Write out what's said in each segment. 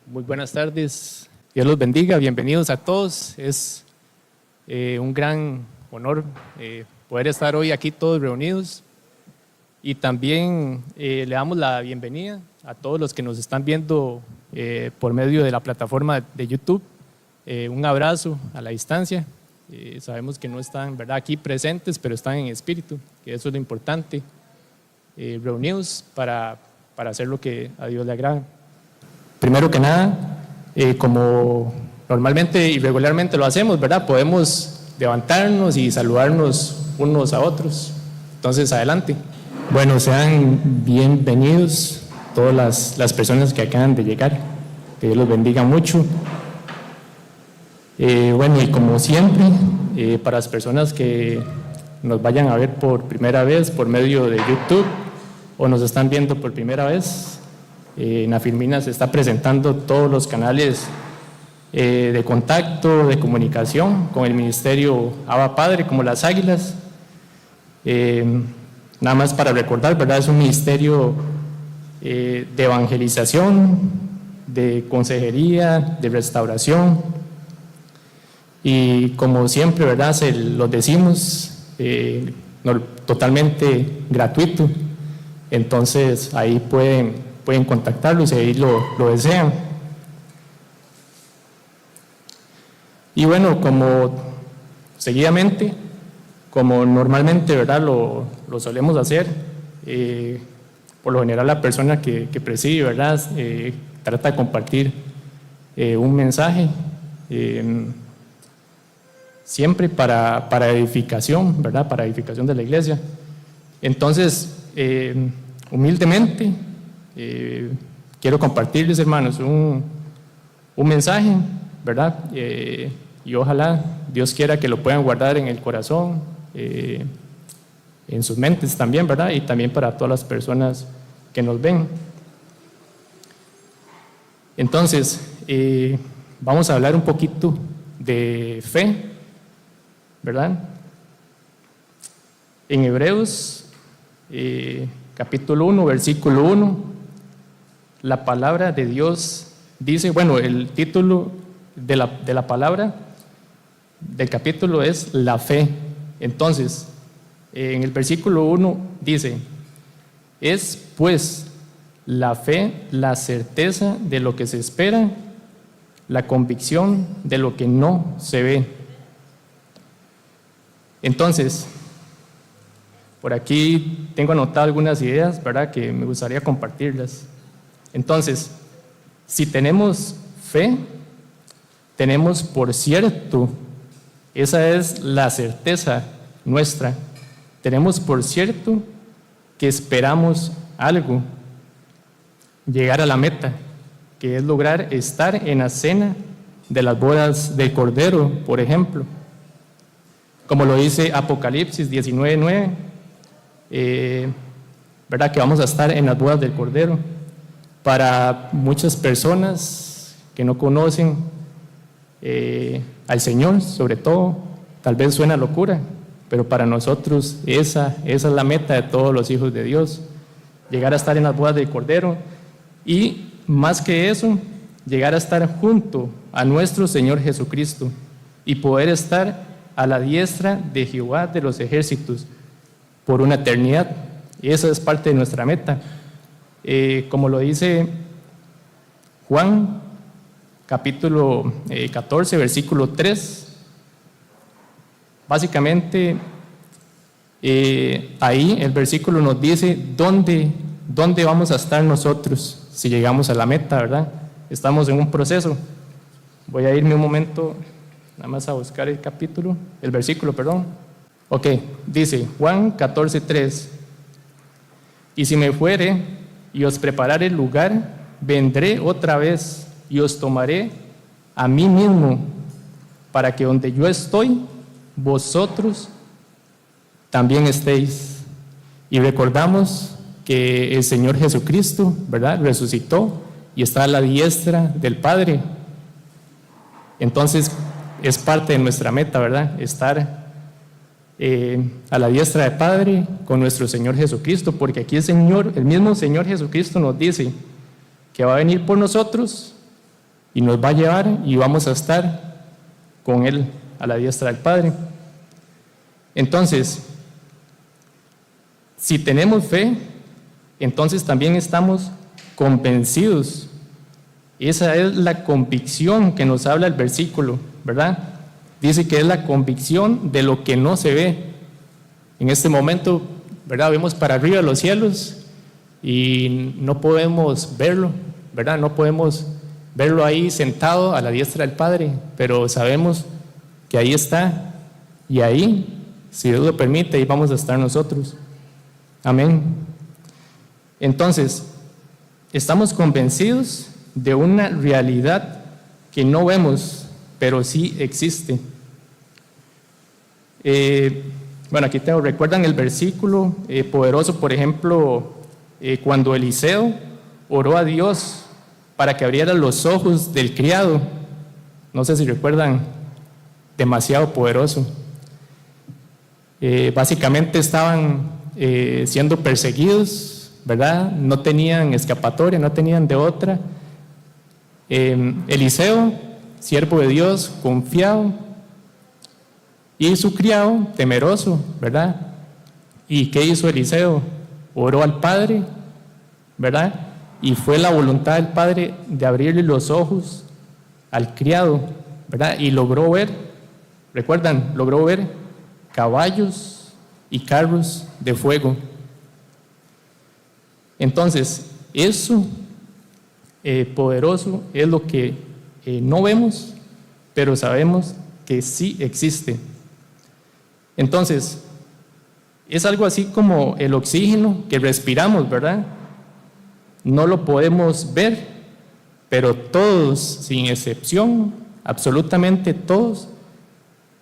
Muy buenas tardes, Dios los bendiga, bienvenidos a todos. Es un gran honor poder estar hoy aquí todos reunidos y también le damos la bienvenida a todos los que nos están viendo por medio de la plataforma de YouTube. Un abrazo a la distancia. Sabemos que no están, ¿verdad?, aquí presentes, pero están en espíritu, que eso es lo importante. Reunidos para hacer lo que a Dios le agrada. Primero que nada, como normalmente y regularmente lo hacemos, ¿verdad?, podemos levantarnos y saludarnos unos a otros. Entonces, adelante. Bueno, sean bienvenidos todas las personas que acaban de llegar. Que Dios los bendiga mucho. Bueno, y como siempre, para las personas que nos vayan a ver por primera vez por medio de YouTube o nos están viendo por primera vez, en Afirmina se está presentando todos los canales de contacto, de comunicación con el ministerio Abba Padre, como las Águilas. Nada más para recordar, ¿verdad?, es un ministerio de evangelización, de consejería, de restauración. Y como siempre, ¿verdad?, se los decimos, totalmente gratuito. Entonces ahí pueden contactarlo si ahí lo desean. Y bueno, como seguidamente, como normalmente, ¿verdad?, lo solemos hacer, por lo general la persona que preside, ¿verdad?, trata de compartir un mensaje, siempre para edificación, ¿verdad?, para edificación de la iglesia. Entonces, humildemente, quiero compartirles, hermanos, un mensaje, ¿verdad?, y ojalá Dios quiera que lo puedan guardar en el corazón, en sus mentes también, ¿verdad?, y también para todas las personas que nos ven. Entonces, vamos a hablar un poquito de fe, ¿verdad? En Hebreos, capítulo 1, versículo 1, la palabra de Dios dice, bueno, el título de la palabra del capítulo es la fe. Entonces, en el versículo 1 dice, es pues la fe la certeza de lo que se espera, la convicción de lo que no se ve. Entonces, por aquí tengo anotadas algunas ideas, ¿verdad?, que me gustaría compartirlas. Entonces, si tenemos fe, tenemos por cierto, esa es la certeza nuestra, tenemos por cierto que esperamos algo, llegar a la meta, que es lograr estar en la cena de las bodas del Cordero, por ejemplo. Como lo dice Apocalipsis 19:9, ¿verdad?, que vamos a estar en las bodas del Cordero. Para muchas personas que no conocen al Señor, sobre todo, tal vez suena locura, pero para nosotros esa es la meta de todos los hijos de Dios, llegar a estar en las bodas del Cordero y, más que eso, llegar a estar junto a nuestro Señor Jesucristo y poder estar a la diestra de Jehová de los ejércitos por una eternidad. Y esa es parte de nuestra meta. Como lo dice Juan, capítulo 14, versículo 3, básicamente ahí el versículo nos dice dónde vamos a estar nosotros si llegamos a la meta, ¿verdad? Estamos en un proceso. Voy a irme un momento nada más a buscar el versículo, perdón. Ok, dice Juan 14:3, y si me fuere, y os prepararé el lugar, vendré otra vez y os tomaré a mí mismo, para que donde yo estoy, vosotros también estéis. Y recordamos que el Señor Jesucristo, ¿verdad?, resucitó y está a la diestra del Padre. Entonces es parte de nuestra meta, ¿verdad?, estar a la diestra del Padre con nuestro Señor Jesucristo, porque aquí el mismo Señor Jesucristo nos dice que va a venir por nosotros y nos va a llevar y vamos a estar con Él a la diestra del Padre. Entonces, si tenemos fe, entonces también estamos convencidos. Esa es la convicción que nos habla el versículo, ¿verdad? Dice que es la convicción de lo que no se ve. En este momento, ¿verdad?, vemos para arriba los cielos y no podemos verlo, ¿verdad? No podemos verlo ahí sentado a la diestra del Padre, pero sabemos que ahí está, y ahí, si Dios lo permite, ahí vamos a estar nosotros. Amén. Entonces, estamos convencidos de una realidad que no vemos, pero sí existe. Bueno, aquí recuerdan el versículo poderoso, por ejemplo, cuando Eliseo oró a Dios para que abriera los ojos del criado. No sé si recuerdan, demasiado poderoso. Básicamente estaban siendo perseguidos, ¿verdad? No tenían escapatoria, no tenían de otra. Eliseo, siervo de Dios, confiado, y su criado, temeroso, ¿verdad? ¿Y qué hizo Eliseo? Oró al Padre, ¿verdad? Y fue la voluntad del Padre de abrirle los ojos al criado, ¿verdad? Y logró ver, ¿recuerdan? Logró ver caballos y carros de fuego. Entonces, eso poderoso es lo que no vemos, pero sabemos que sí existe. Entonces, es algo así como el oxígeno que respiramos, ¿verdad? No lo podemos ver, pero todos, sin excepción, absolutamente todos,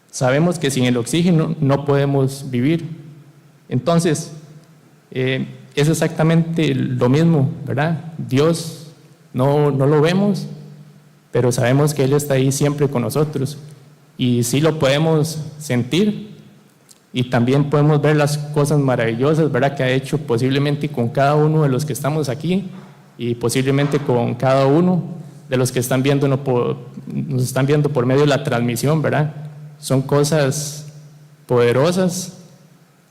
sabemos que sin el oxígeno no podemos vivir. Entonces, es exactamente lo mismo, ¿verdad? Dios no lo vemos, pero sabemos que Él está ahí siempre con nosotros, y sí lo podemos sentir, y también podemos ver las cosas maravillosas, ¿verdad?, que ha hecho posiblemente con cada uno de los que estamos aquí, y posiblemente con cada uno de los que nos están viendo por medio de la transmisión, ¿verdad? Son cosas poderosas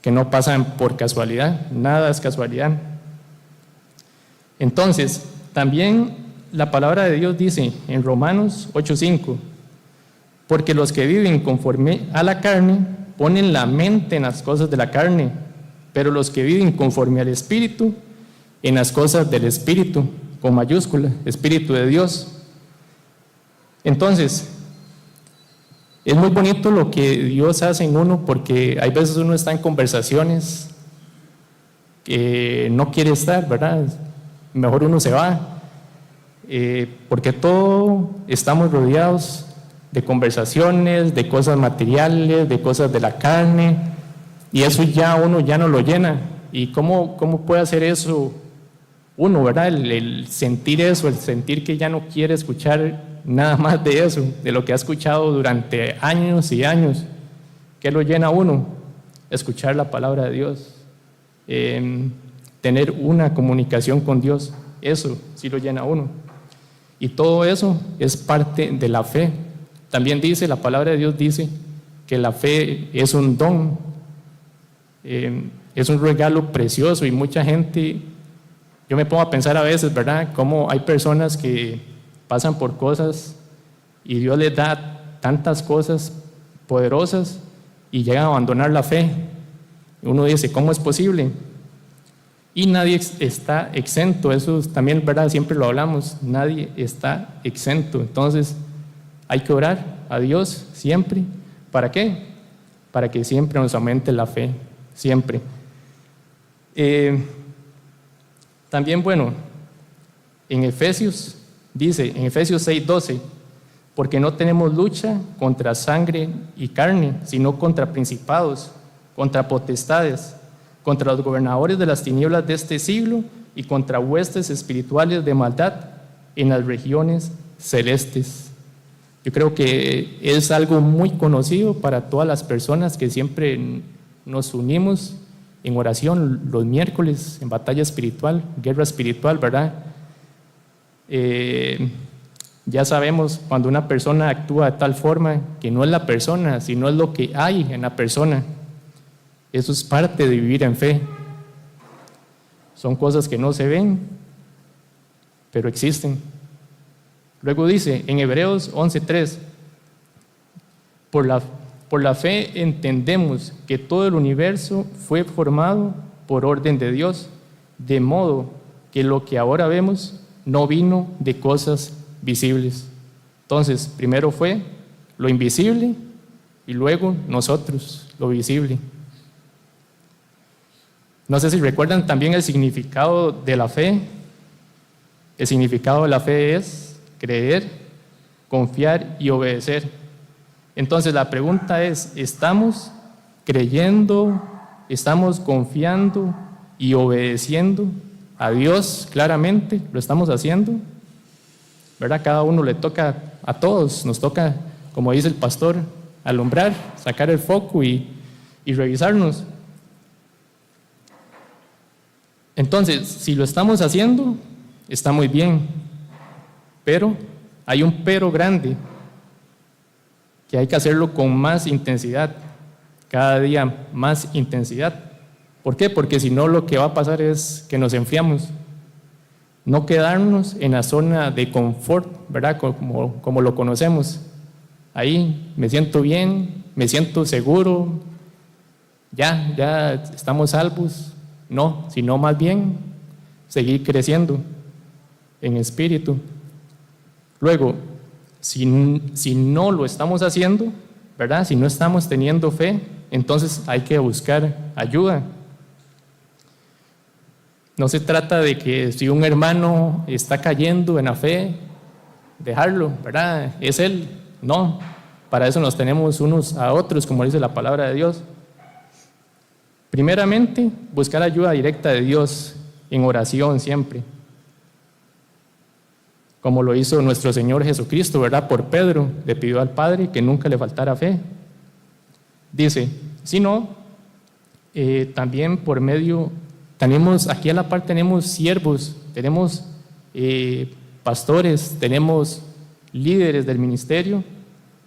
que no pasan por casualidad, nada es casualidad. Entonces, también la palabra de Dios dice en Romanos 8:5, porque los que viven conforme a la carne ponen la mente en las cosas de la carne, pero los que viven conforme al Espíritu, en las cosas del Espíritu, con mayúscula, Espíritu de Dios. Entonces, es muy bonito lo que Dios hace en uno, porque hay veces uno está en conversaciones que no quiere estar, ¿verdad? Mejor uno se va, porque todo estamos rodeados de conversaciones, de cosas materiales, de cosas de la carne, y eso ya uno ya no lo llena. ¿Y cómo puede hacer eso uno, verdad? El sentir eso, el sentir que ya no quiere escuchar nada más de eso, de lo que ha escuchado durante años y años. ¿Qué lo llena a uno? Escuchar la palabra de Dios, tener una comunicación con Dios, eso sí lo llena a uno. Y todo eso es parte de la fe. También dice, la palabra de Dios dice que la fe es un don, es un regalo precioso, y mucha gente, yo me pongo a pensar a veces, ¿verdad?, cómo hay personas que pasan por cosas y Dios les da tantas cosas poderosas y llegan a abandonar la fe. Uno dice, ¿cómo es posible? Y nadie está exento, eso también, ¿verdad?, siempre lo hablamos, nadie está exento. Entonces, hay que orar a Dios siempre. ¿Para qué? Para que siempre nos aumente la fe, siempre. También, bueno, en Efesios, dice, en Efesios 6:12, porque no tenemos lucha contra sangre y carne, sino contra principados, contra potestades, contra los gobernadores de las tinieblas de este siglo y contra huestes espirituales de maldad en las regiones celestes. Yo creo que es algo muy conocido para todas las personas que siempre nos unimos en oración los miércoles, en batalla espiritual, guerra espiritual, ¿verdad? Ya sabemos cuando una persona actúa de tal forma que no es la persona, sino es lo que hay en la persona. Eso es parte de vivir en fe. Son cosas que no se ven, pero existen. Luego dice en Hebreos 11:3, por la fe entendemos que todo el universo fue formado por orden de Dios, de modo que lo que ahora vemos no vino de cosas visibles. Entonces, primero fue lo invisible y luego nosotros, lo visible. No sé si recuerdan también el significado de la fe. El significado de la fe es creer, confiar y obedecer. Entonces la pregunta es, ¿estamos creyendo, estamos confiando y obedeciendo a Dios claramente? ¿Lo estamos haciendo? ¿Verdad? Cada uno le toca, a todos nos toca, como dice el pastor, alumbrar, sacar el foco y revisarnos. Entonces, si lo estamos haciendo, está muy bien, pero hay un pero grande, que hay que hacerlo con más intensidad, cada día más intensidad. ¿Por qué? Porque si no, lo que va a pasar es que nos enfriamos. No quedarnos en la zona de confort, ¿verdad? Como lo conocemos. Ahí me siento bien, me siento seguro, ya estamos salvos. No, sino más bien seguir creciendo en espíritu. Luego, si no lo estamos haciendo, ¿verdad? Si no estamos teniendo fe, entonces hay que buscar ayuda. No se trata de que si un hermano está cayendo en la fe, dejarlo, ¿verdad? Es él. No, para eso nos tenemos unos a otros, como dice la palabra de Dios. Primeramente, buscar ayuda directa de Dios en oración siempre, como lo hizo nuestro Señor Jesucristo, ¿verdad? Por Pedro, le pidió al Padre que nunca le faltara fe. Dice, si no, también por medio, aquí a la par tenemos siervos, tenemos pastores, tenemos líderes del ministerio,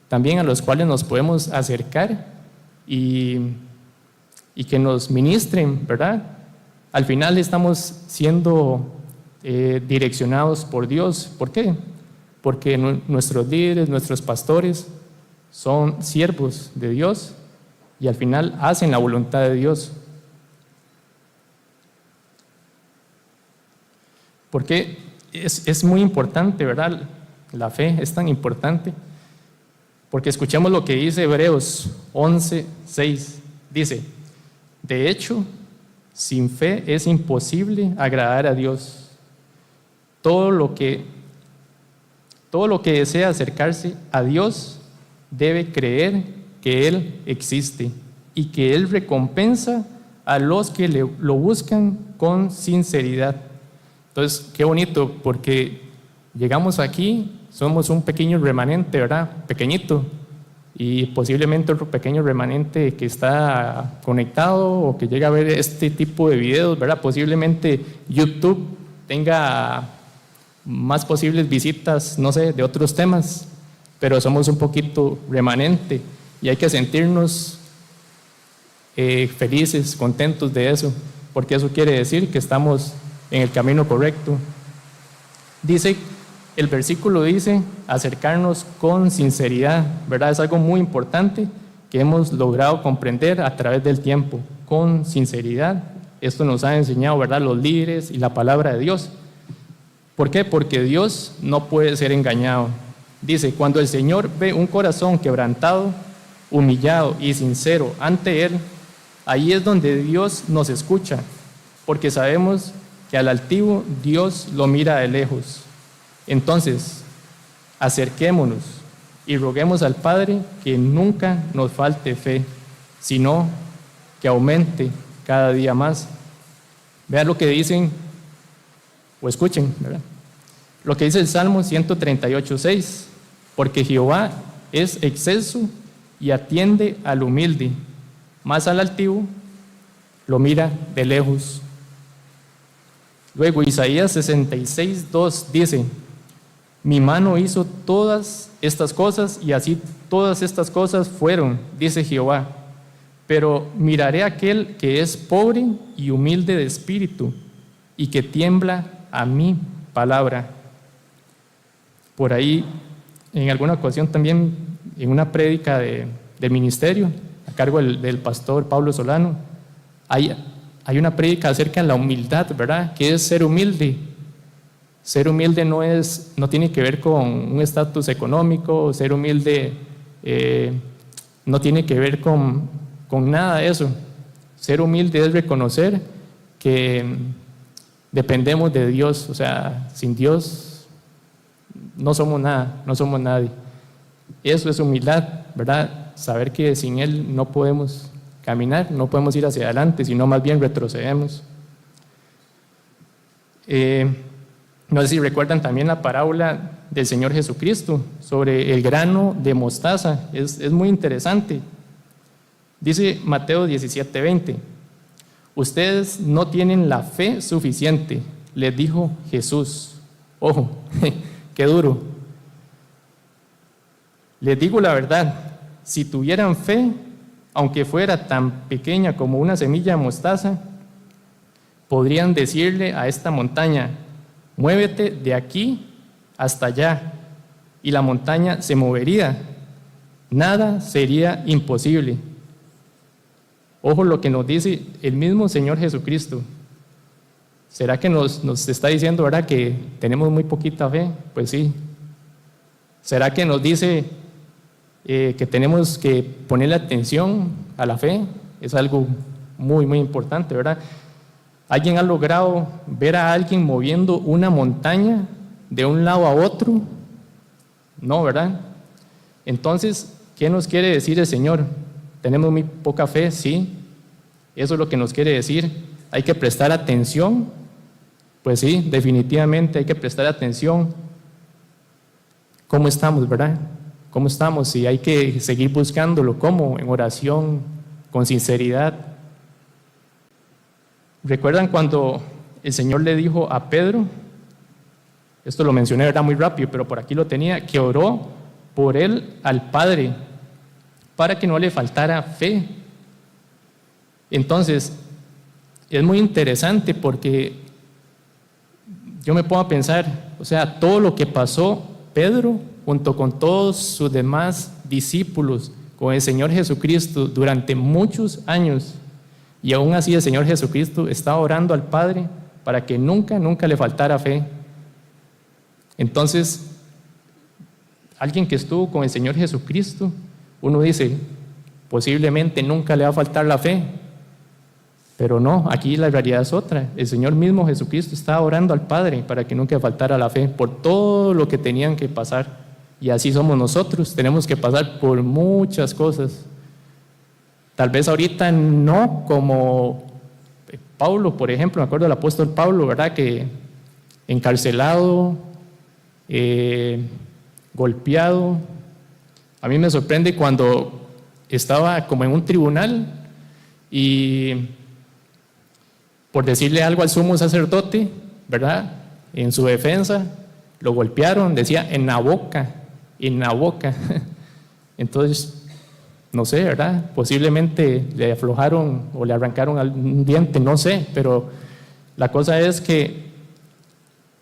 también a los cuales nos podemos acercar y que nos ministren, ¿verdad? Al final estamos siendo direccionados por Dios. ¿Por qué? Porque nuestros líderes, nuestros pastores son siervos de Dios y al final hacen la voluntad de Dios. Porque es muy importante, ¿verdad? La fe es tan importante. Porque escuchemos lo que dice Hebreos 11:6. Dice, de hecho, sin fe es imposible agradar a Dios. Todo lo que desea acercarse a Dios debe creer que Él existe y que Él recompensa a los que lo buscan con sinceridad. Entonces, qué bonito, porque llegamos aquí, somos un pequeño remanente, ¿verdad? Pequeñito. Y posiblemente otro pequeño remanente que está conectado o que llega a ver este tipo de videos, ¿verdad? Posiblemente YouTube tenga más posibles visitas, no sé, de otros temas, pero somos un poquito remanente y hay que sentirnos felices, contentos de eso, porque eso quiere decir que estamos en el camino correcto. El versículo dice acercarnos con sinceridad, ¿verdad? Es algo muy importante que hemos logrado comprender a través del tiempo, con sinceridad. Esto nos ha enseñado, ¿verdad?, los líderes y la palabra de Dios. ¿Por qué? Porque Dios no puede ser engañado. Dice, cuando el Señor ve un corazón quebrantado, humillado y sincero ante Él, ahí es donde Dios nos escucha, porque sabemos que al altivo Dios lo mira de lejos. Entonces, acerquémonos y roguemos al Padre que nunca nos falte fe, sino que aumente cada día más. Vean lo que dicen, o escuchen, ¿verdad? Lo que dice el Salmo 138:6, porque Jehová es excelso y atiende al humilde, mas al altivo lo mira de lejos. Luego Isaías 66:2 dice, mi mano hizo todas estas cosas y así todas estas cosas fueron, dice Jehová. Pero miraré a aquel que es pobre y humilde de espíritu y que tiembla a mi palabra. Por ahí, en alguna ocasión también, en una prédica del ministerio, a cargo del pastor Pablo Solano, hay una prédica acerca de la humildad, ¿verdad? ¿Qué es ser humilde? Ser humilde no tiene que ver con un estatus económico, ser humilde no tiene que ver con nada de eso. Ser humilde es reconocer que dependemos de Dios, o sea, sin Dios no somos nada, no somos nadie. Eso es humildad, ¿verdad? Saber que sin Él no podemos caminar, no podemos ir hacia adelante, sino más bien retrocedemos. No sé si recuerdan también la parábola del Señor Jesucristo sobre el grano de mostaza, es muy interesante. Dice Mateo 17:20, ustedes no tienen la fe suficiente, les dijo Jesús. Ojo, qué duro. Les digo la verdad, si tuvieran fe, aunque fuera tan pequeña como una semilla de mostaza, podrían decirle a esta montaña, muévete de aquí hasta allá, y la montaña se movería. Nada sería imposible. Ojo lo que nos dice el mismo Señor Jesucristo. ¿Será que nos está diciendo, verdad, que tenemos muy poquita fe? Pues sí. ¿Será que nos dice que tenemos que ponerle atención a la fe? Es algo muy, muy importante, ¿verdad? ¿Alguien ha logrado ver a alguien moviendo una montaña de un lado a otro? No, ¿verdad? Entonces, ¿qué nos quiere decir el Señor? ¿Tenemos muy poca fe? Sí. Eso es lo que nos quiere decir. ¿Hay que prestar atención? Pues sí, definitivamente hay que prestar atención. ¿Cómo estamos, verdad? ¿Cómo estamos? Y hay que seguir buscándolo. ¿Cómo? En oración, con sinceridad. ¿Recuerdan cuando el Señor le dijo a Pedro? Esto lo mencioné, ¿verdad? Muy rápido, pero por aquí lo tenía, que oró por él al Padre para que no le faltara fe. Entonces, es muy interesante porque yo me pongo a pensar, o sea, todo lo que pasó Pedro junto con todos sus demás discípulos con el Señor Jesucristo durante muchos años, y aún así el Señor Jesucristo estaba orando al Padre para que nunca, nunca le faltara fe. Entonces, alguien que estuvo con el Señor Jesucristo, uno dice, posiblemente nunca le va a faltar la fe, pero no, aquí la realidad es otra. El Señor mismo Jesucristo estaba orando al Padre para que nunca faltara la fe por todo lo que tenían que pasar. Y así somos nosotros, tenemos que pasar por muchas cosas. Tal vez ahorita no como Pablo, por ejemplo, me acuerdo del apóstol Pablo, ¿verdad? Que encarcelado, golpeado. A mí me sorprende cuando estaba como en un tribunal y por decirle algo al sumo sacerdote, ¿verdad? En su defensa, lo golpearon, decía en la boca. Entonces, no sé, ¿verdad? Posiblemente le aflojaron o le arrancaron un diente, no sé, pero la cosa es que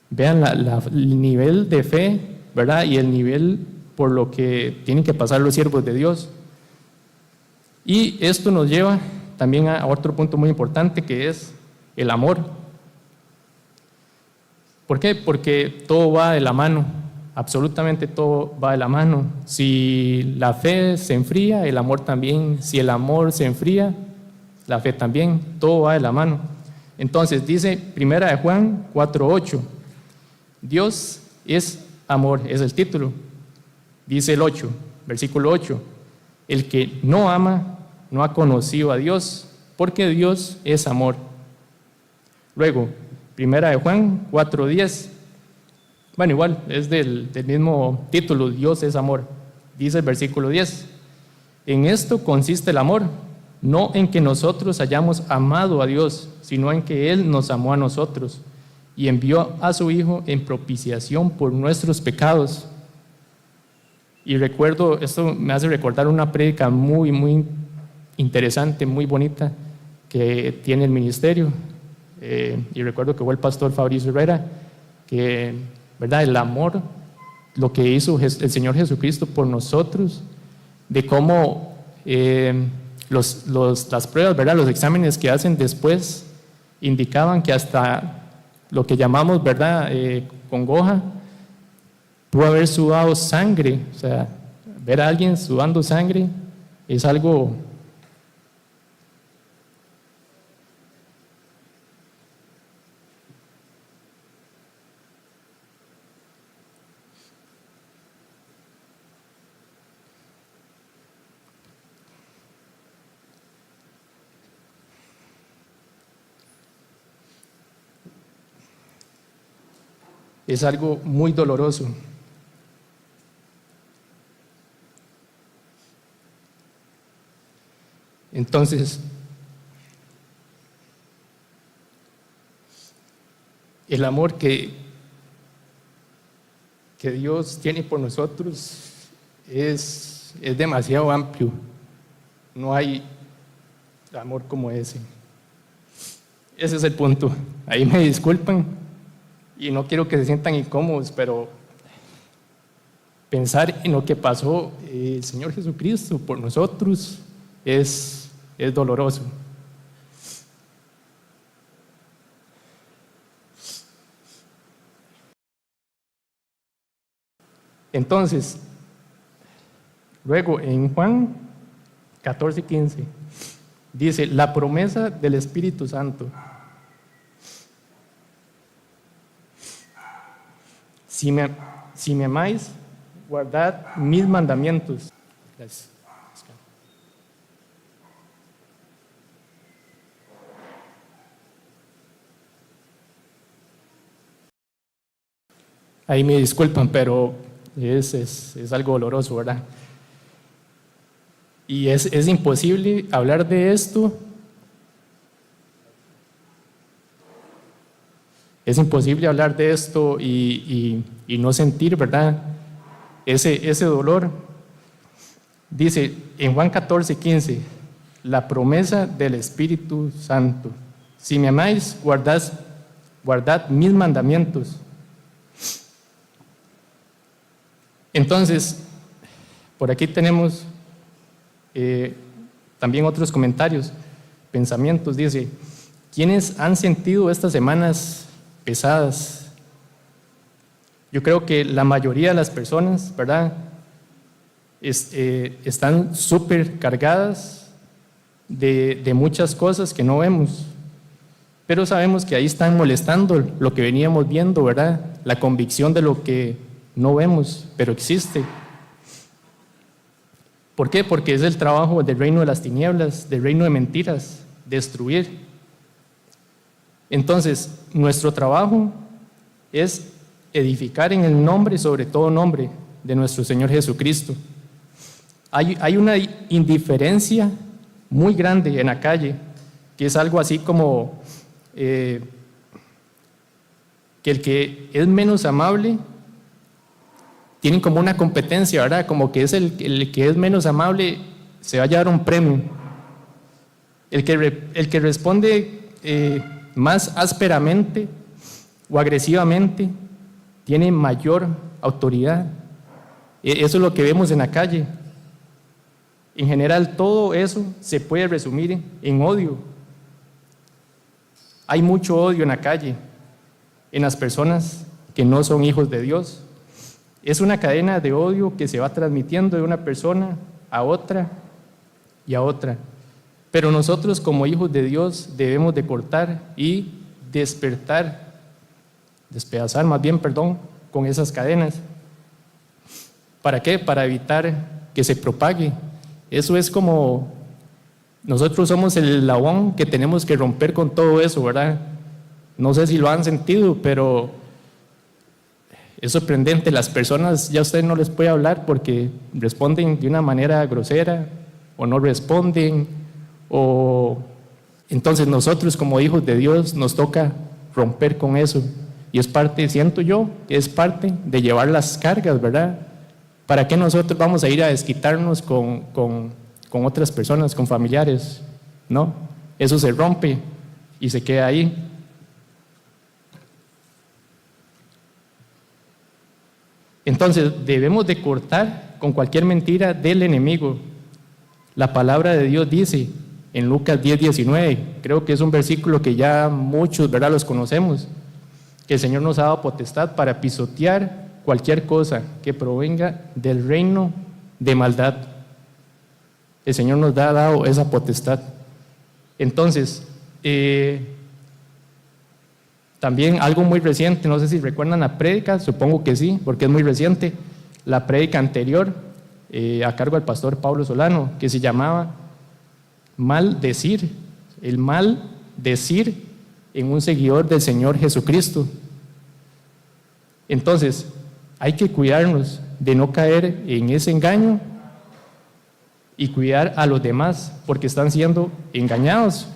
vean el nivel de fe, ¿verdad? Y el nivel por lo que tienen que pasar los siervos de Dios. Y esto nos lleva también a otro punto muy importante, que es el amor. ¿Por qué? Porque todo va de la mano, absolutamente todo va de la mano. Si la fe se enfría, el amor también. Si el amor se enfría, la fe también. Todo va de la mano. Entonces dice Primera de Juan 4:8, Dios es amor, es el título. Dice el 8, versículo 8, el que no ama no ha conocido a Dios, porque Dios es amor. Luego, Primera de Juan 4:10, bueno, igual, es del mismo título, Dios es amor. Dice el versículo 10, en esto consiste el amor, no en que nosotros hayamos amado a Dios, sino en que Él nos amó a nosotros y envió a su Hijo en propiciación por nuestros pecados. Y recuerdo, esto me hace recordar una prédica muy, muy interesante, muy bonita, que tiene el ministerio. Y recuerdo que fue el pastor Fabricio Herrera, que, ¿verdad?, el amor, lo que hizo el Señor Jesucristo por nosotros, de cómo las pruebas, ¿verdad?, los exámenes que hacen después indicaban que hasta lo que llamamos, ¿verdad?, congoja, pudo haber sudado sangre. O sea, ver a alguien sudando sangre es algo muy doloroso. Entonces, el amor que Dios tiene por nosotros es demasiado amplio. No hay amor como ese. Ese es el punto. Ahí me disculpan y no quiero que se sientan incómodos, pero pensar en lo que pasó el Señor Jesucristo por nosotros es doloroso. Entonces, luego en Juan 14:15 dice, la promesa del Espíritu Santo. Si me amáis, guardad mis mandamientos. Gracias. Ahí me disculpan, pero es algo doloroso, ¿verdad? Y es imposible hablar de esto. Es imposible hablar de esto y no sentir, ¿verdad?, ese dolor. Dice en Juan 14:15, la promesa del Espíritu Santo. Si me amáis, guardad mis mandamientos. Entonces, por aquí tenemos también otros comentarios, pensamientos. Dice, ¿quiénes han sentido estas semanas pesadas? Yo creo que la mayoría de las personas, ¿verdad?, están súper cargadas de muchas cosas que no vemos, pero sabemos que ahí están molestando lo que veníamos viendo, ¿verdad?, la convicción de lo que no vemos, pero existe. ¿Por qué? Porque es el trabajo del reino de las tinieblas, del reino de mentiras, destruir. Entonces, nuestro trabajo es edificar en el nombre, sobre todo nombre, de nuestro Señor Jesucristo. Hay una indiferencia muy grande en la calle, que es algo así como que el que es menos amable, tienen como una competencia, ¿verdad? Como que es el que es menos amable se va a llevar un premio. El que responde más ásperamente o agresivamente tiene mayor autoridad. Eso es lo que vemos en la calle. En general, todo eso se puede resumir en odio. Hay mucho odio en la calle, en las personas que no son hijos de Dios. Es una cadena de odio que se va transmitiendo de una persona a otra y a otra. Pero nosotros como hijos de Dios debemos de cortar y despedazar más bien, con esas cadenas. ¿Para qué? Para evitar que se propague. Eso es como, nosotros somos el eslabón que tenemos que romper con todo eso, ¿verdad? No sé si lo han sentido, pero es sorprendente. Las personas, ya usted no les puede hablar porque responden de una manera grosera o no responden. Entonces nosotros como hijos de Dios nos toca romper con eso. Y es parte, siento yo, que es parte de llevar las cargas, ¿verdad? ¿Para qué nosotros vamos a ir a desquitarnos con otras personas, con familiares? No, eso se rompe y se queda ahí. Entonces debemos de cortar con cualquier mentira del enemigo. La palabra de Dios dice en Lucas 10:19, creo que es un versículo que ya muchos, ¿verdad?, los conocemos, que el Señor nos ha dado potestad para pisotear cualquier cosa que provenga del reino de maldad. El Señor nos ha dado esa potestad. Entonces, también algo muy reciente, no sé si recuerdan la prédica, supongo que sí, porque es muy reciente, la prédica anterior a cargo del pastor Pablo Solano, que se llamaba Maldecir, el mal decir en un seguidor del Señor Jesucristo. Entonces, hay que cuidarnos de no caer en ese engaño y cuidar a los demás, porque están siendo engañados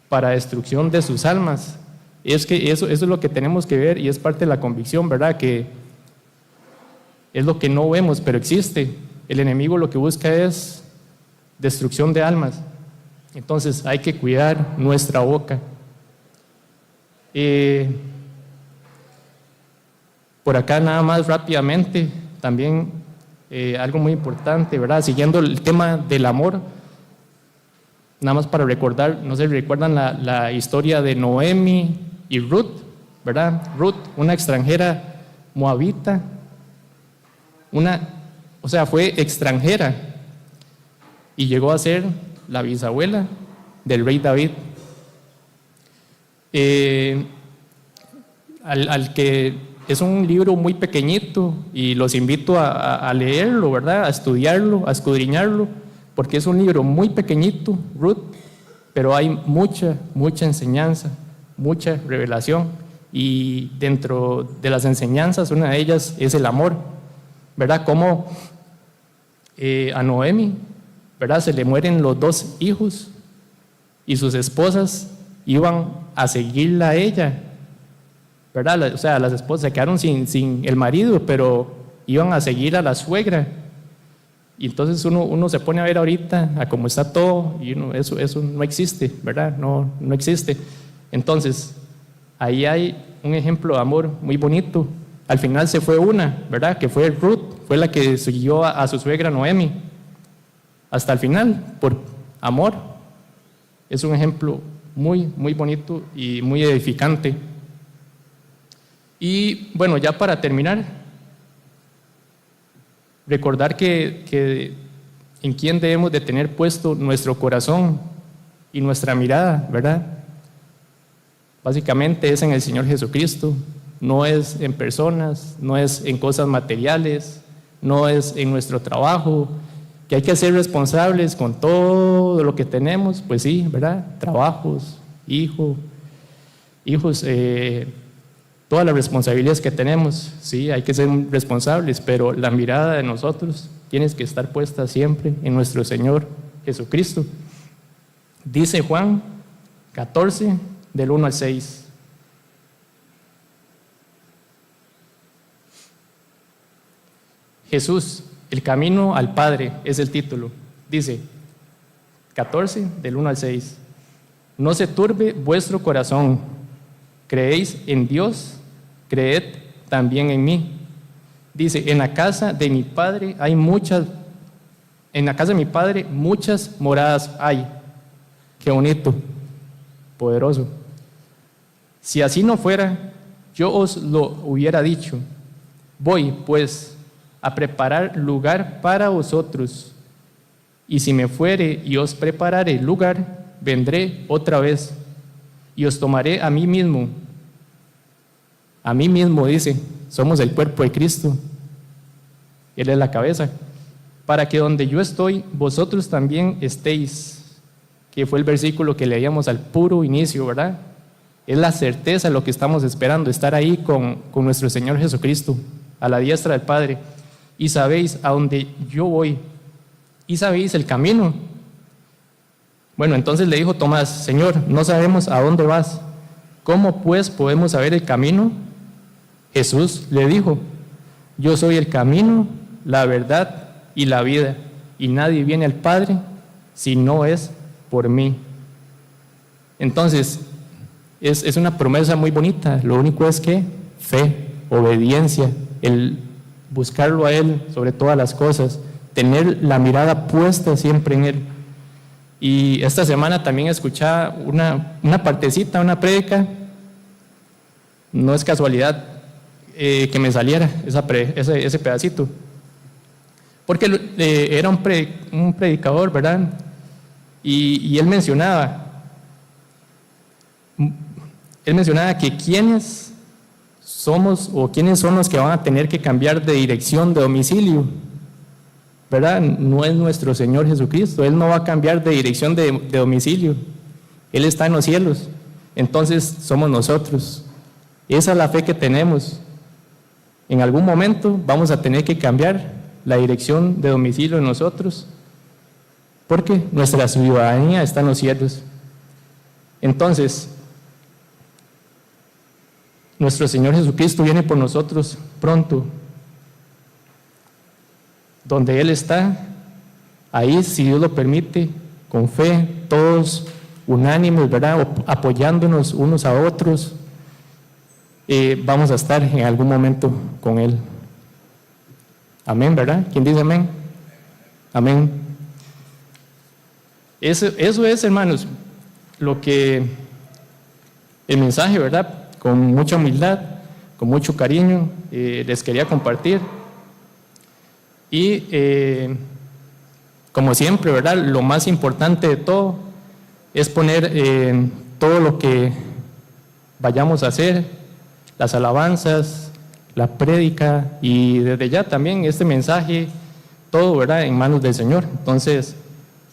para destrucción de sus almas. Es que eso es lo que tenemos que ver y es parte de la convicción, ¿verdad? Que es lo que no vemos, pero existe. El enemigo lo que busca es destrucción de almas. Entonces hay que cuidar nuestra boca. Por acá nada más rápidamente, también algo muy importante, ¿verdad? Siguiendo el tema del amor, nada más para recordar, no sé si recuerdan la historia de Noemi y Ruth, ¿verdad? Ruth, una extranjera moabita, fue extranjera y llegó a ser la bisabuela del rey David. Al que es un libro muy pequeñito y los invito a leerlo, ¿verdad? A estudiarlo, a escudriñarlo, porque es un libro muy pequeñito, Ruth, pero hay mucha enseñanza, mucha revelación, y dentro de las enseñanzas una de ellas es el amor, ¿verdad? Como a Noemi, ¿verdad?, se le mueren los 2 hijos y sus esposas iban a seguirla a ella, ¿verdad? O sea, las esposas se quedaron sin el marido, pero iban a seguir a la suegra. Y entonces uno se pone a ver ahorita a cómo está todo y eso no existe, ¿verdad? No existe. Entonces, ahí hay un ejemplo de amor muy bonito. Al final se fue una, ¿verdad?, que fue Ruth, fue la que siguió a su suegra Noemi hasta el final, por amor. Es un ejemplo muy bonito y muy edificante. Y bueno, ya para terminar, recordar que en quién debemos de tener puesto nuestro corazón y nuestra mirada, ¿verdad? Básicamente es en el Señor Jesucristo, no es en personas, no es en cosas materiales, no es en nuestro trabajo, que hay que ser responsables con todo lo que tenemos, pues sí, ¿verdad? Trabajos, hijos, todas las responsabilidades que tenemos, sí, hay que ser responsables, pero la mirada de nosotros tiene que estar puesta siempre en nuestro Señor Jesucristo. Dice Juan 14, del 1 al 6. Jesús, el camino al Padre, es el título. Dice 14, del 1 al 6. No se turbe vuestro corazón. ¿Creéis en Dios? Creed también en mí. Dice, en la casa de mi Padre muchas moradas hay. Qué bonito, poderoso. Si así no fuera, yo os lo hubiera dicho. Voy, pues, a preparar lugar para vosotros. Y si me fuere y os preparare lugar, vendré otra vez y os tomaré a mí mismo. A mí mismo, dice, somos el cuerpo de Cristo. Él es la cabeza. Para que donde yo estoy, vosotros también estéis. Que fue el versículo que leíamos al puro inicio, ¿verdad? Es la certeza de lo que estamos esperando, estar ahí con nuestro Señor Jesucristo, a la diestra del Padre. Y sabéis a dónde yo voy, y sabéis el camino. Bueno, entonces le dijo Tomás: Señor, no sabemos a dónde vas, ¿cómo pues podemos saber el camino? Jesús le dijo: yo soy el camino, la verdad y la vida, y nadie viene al Padre si no es por mí. Entonces, es una promesa muy bonita. Lo único es que fe, obediencia, el buscarlo a Él sobre todas las cosas, tener la mirada puesta siempre en Él. Y esta semana también escuchaba una partecita, una prédica. No es casualidad que me saliera ese pedacito, porque era un predicador, ¿verdad? Y él mencionaba que quiénes somos o quiénes son los que van a tener que cambiar de dirección de domicilio, ¿verdad? No es nuestro Señor Jesucristo. Él no va a cambiar de dirección de domicilio. Él está en los cielos. Entonces somos nosotros. Esa es la fe que tenemos. En algún momento vamos a tener que cambiar la dirección de domicilio de nosotros, porque nuestra ciudadanía está en los cielos. Entonces, nuestro Señor Jesucristo viene por nosotros pronto. Donde Él está, ahí, si Dios lo permite, con fe, todos unánimes, ¿verdad? Apoyándonos unos a otros, vamos a estar en algún momento con Él. Amén, ¿verdad? ¿Quién dice amén? Amén. Eso es, hermanos, el mensaje, ¿verdad? Con mucha humildad, con mucho cariño, les quería compartir. Y como siempre, ¿verdad? Lo más importante de todo es poner todo lo que vayamos a hacer, las alabanzas, la prédica y desde ya también este mensaje, todo, ¿verdad?, en manos del Señor. Entonces,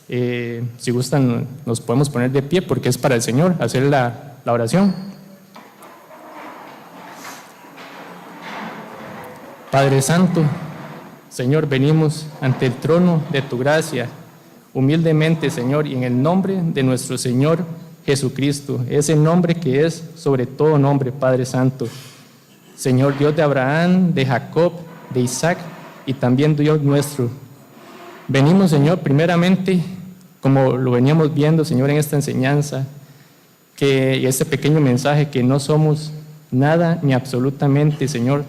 si gustan, nos podemos poner de pie porque es para el Señor hacer la oración. Padre Santo, Señor, venimos ante el trono de tu gracia, humildemente, Señor, y en el nombre de nuestro Señor Jesucristo, ese nombre que es sobre todo nombre, Padre Santo. Señor, Dios de Abraham, de Jacob, de Isaac y también Dios nuestro. Venimos, Señor, primeramente, como lo veníamos viendo, Señor, en esta enseñanza, y este pequeño mensaje, que no somos nada ni absolutamente, Señor,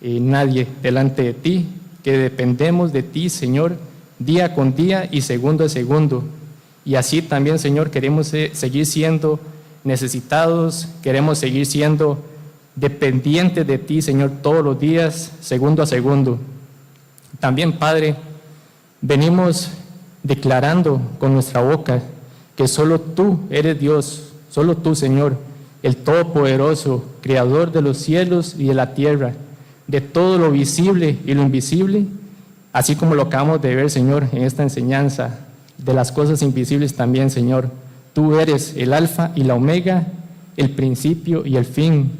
nadie delante de ti, que dependemos de ti, Señor, día con día y segundo a segundo. Y así también, Señor, queremos seguir siendo necesitados, queremos seguir siendo dependientes de ti, Señor, todos los días, segundo a segundo. También, Padre, venimos declarando con nuestra boca que solo tú eres Dios, solo tú, Señor, el Todopoderoso, Creador de los cielos y de la tierra, de todo lo visible y lo invisible, así como lo acabamos de ver, Señor, en esta enseñanza, de las cosas invisibles también, Señor. Tú eres el alfa y la omega, el principio y el fin,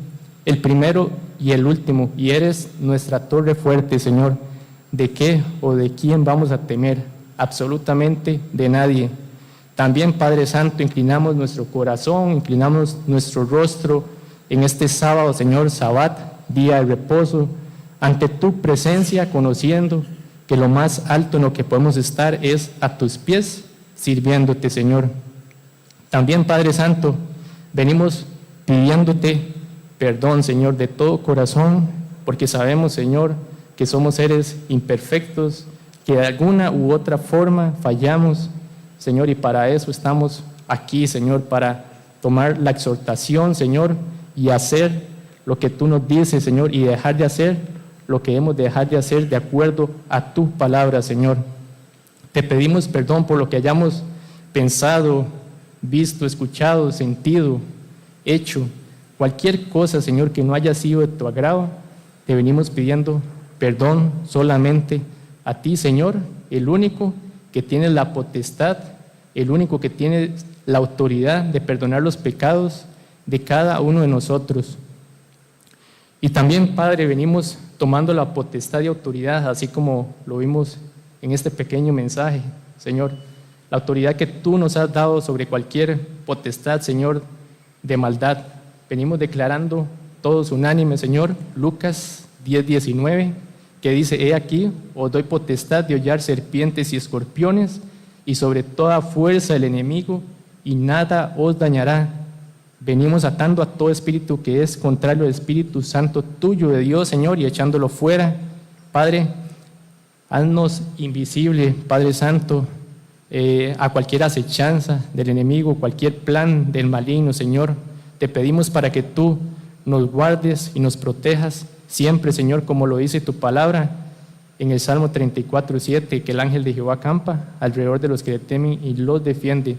el primero y el último, y eres nuestra torre fuerte, Señor. ¿De qué o de quién vamos a temer? Absolutamente de nadie. También, Padre Santo, inclinamos nuestro corazón, inclinamos nuestro rostro en este sábado, Señor, Sabbat, día de reposo, ante tu presencia, conociendo que lo más alto en lo que podemos estar es a tus pies, sirviéndote, Señor. También, Padre Santo, venimos pidiéndote perdón, Señor, de todo corazón, porque sabemos, Señor, que somos seres imperfectos, que de alguna u otra forma fallamos, Señor, y para eso estamos aquí, Señor, para tomar la exhortación, Señor, y hacer lo que tú nos dices, Señor, y dejar de hacer lo que hemos de dejar de hacer de acuerdo a tu palabra, Señor. Te pedimos perdón por lo que hayamos pensado, visto, escuchado, sentido, hecho. Cualquier cosa, Señor, que no haya sido de tu agrado, te venimos pidiendo perdón solamente a ti, Señor, el único que tiene la potestad, el único que tiene la autoridad de perdonar los pecados de cada uno de nosotros. Y también, Padre, venimos tomando la potestad y autoridad, así como lo vimos en este pequeño mensaje, Señor, la autoridad que tú nos has dado sobre cualquier potestad, Señor, de maldad. Venimos declarando todos unánimes, Señor, Lucas 10:19, que dice: he aquí, os doy potestad de hollar serpientes y escorpiones, y sobre toda fuerza del enemigo, y nada os dañará. Venimos atando a todo espíritu que es contrario al Espíritu Santo tuyo de Dios, Señor, y echándolo fuera. Padre, haznos invisible, Padre Santo, a cualquier acechanza del enemigo, cualquier plan del maligno, Señor. Te pedimos para que tú nos guardes y nos protejas siempre, Señor, como lo dice tu palabra en el Salmo 34:7, que el ángel de Jehová acampa alrededor de los que le temen y los defiende.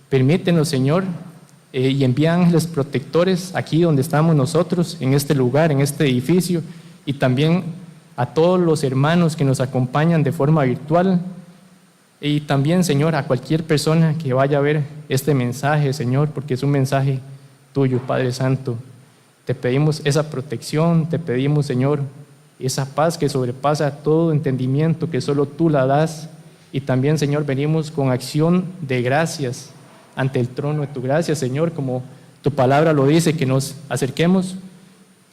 Permítenos, Señor, y envía ángeles protectores aquí donde estamos nosotros, en este lugar, en este edificio, y también a todos los hermanos que nos acompañan de forma virtual, y también, Señor, a cualquier persona que vaya a ver este mensaje, Señor, porque es un mensaje tuyo, Padre Santo. Te pedimos esa protección, te pedimos, Señor, esa paz que sobrepasa todo entendimiento, que solo tú la das. Y también, Señor, venimos con acción de gracias ante el trono de tu gracia, Señor, como tu palabra lo dice, que nos acerquemos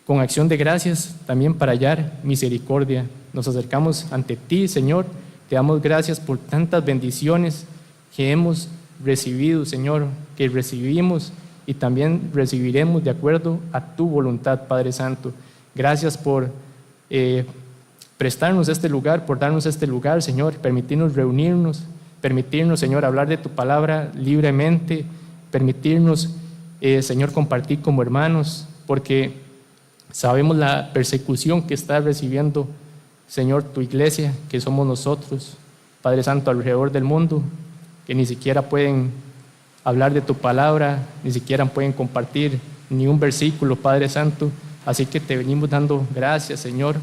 con acción de gracias también para hallar misericordia. Nos acercamos ante ti, Señor, te damos gracias por tantas bendiciones que hemos recibido, Señor, que recibimos y también recibiremos de acuerdo a tu voluntad, Padre Santo. Gracias por prestarnos este lugar, por darnos este lugar, Señor, permitirnos reunirnos, permitirnos, Señor, hablar de tu palabra libremente, permitirnos, Señor, compartir como hermanos, porque sabemos la persecución que está recibiendo, Señor, tu iglesia, que somos nosotros, Padre Santo, alrededor del mundo, que ni siquiera pueden hablar de tu palabra, ni siquiera pueden compartir ni un versículo, Padre Santo. Así que te venimos dando gracias, Señor.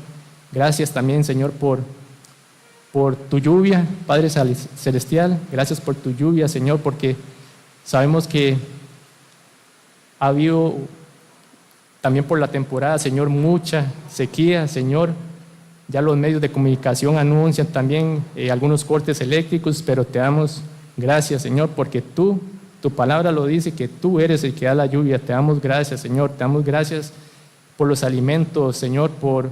Gracias también, Señor, por tu lluvia, Padre Celestial. Gracias por tu lluvia, Señor, porque sabemos que ha habido también por la temporada, Señor, mucha sequía, Señor. Ya los medios de comunicación anuncian también algunos cortes eléctricos, pero te damos gracias, Señor, porque tu palabra lo dice, que tú eres el que da la lluvia. Te damos gracias, Señor. Te damos gracias por los alimentos, Señor, por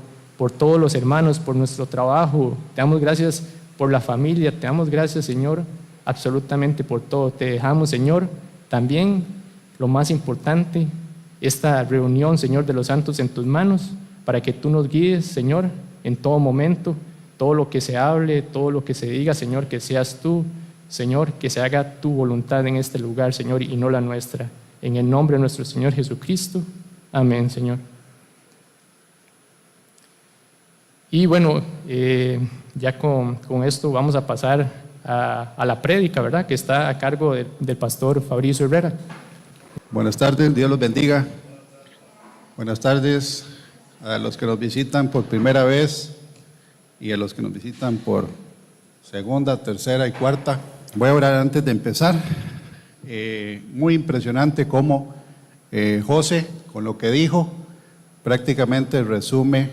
todos los hermanos, por nuestro trabajo. Te damos gracias por la familia. Te damos gracias, Señor, absolutamente por todo. Te dejamos, Señor, también lo más importante, esta reunión, Señor, de los santos en tus manos, para que tú nos guíes, Señor, en todo momento, todo lo que se hable, todo lo que se diga, Señor, que seas tú, Señor, que se haga tu voluntad en este lugar, Señor, y no la nuestra. En el nombre de nuestro Señor Jesucristo. Amén, Señor. Y bueno, ya con esto vamos a pasar a la prédica, ¿verdad?, que está a cargo del pastor Fabricio Herrera. Buenas tardes, Dios los bendiga. Buenas tardes a los que nos visitan por primera vez y a los que nos visitan por segunda, tercera y cuarta. Voy a orar antes de empezar. Muy impresionante cómo José, con lo que dijo, prácticamente resume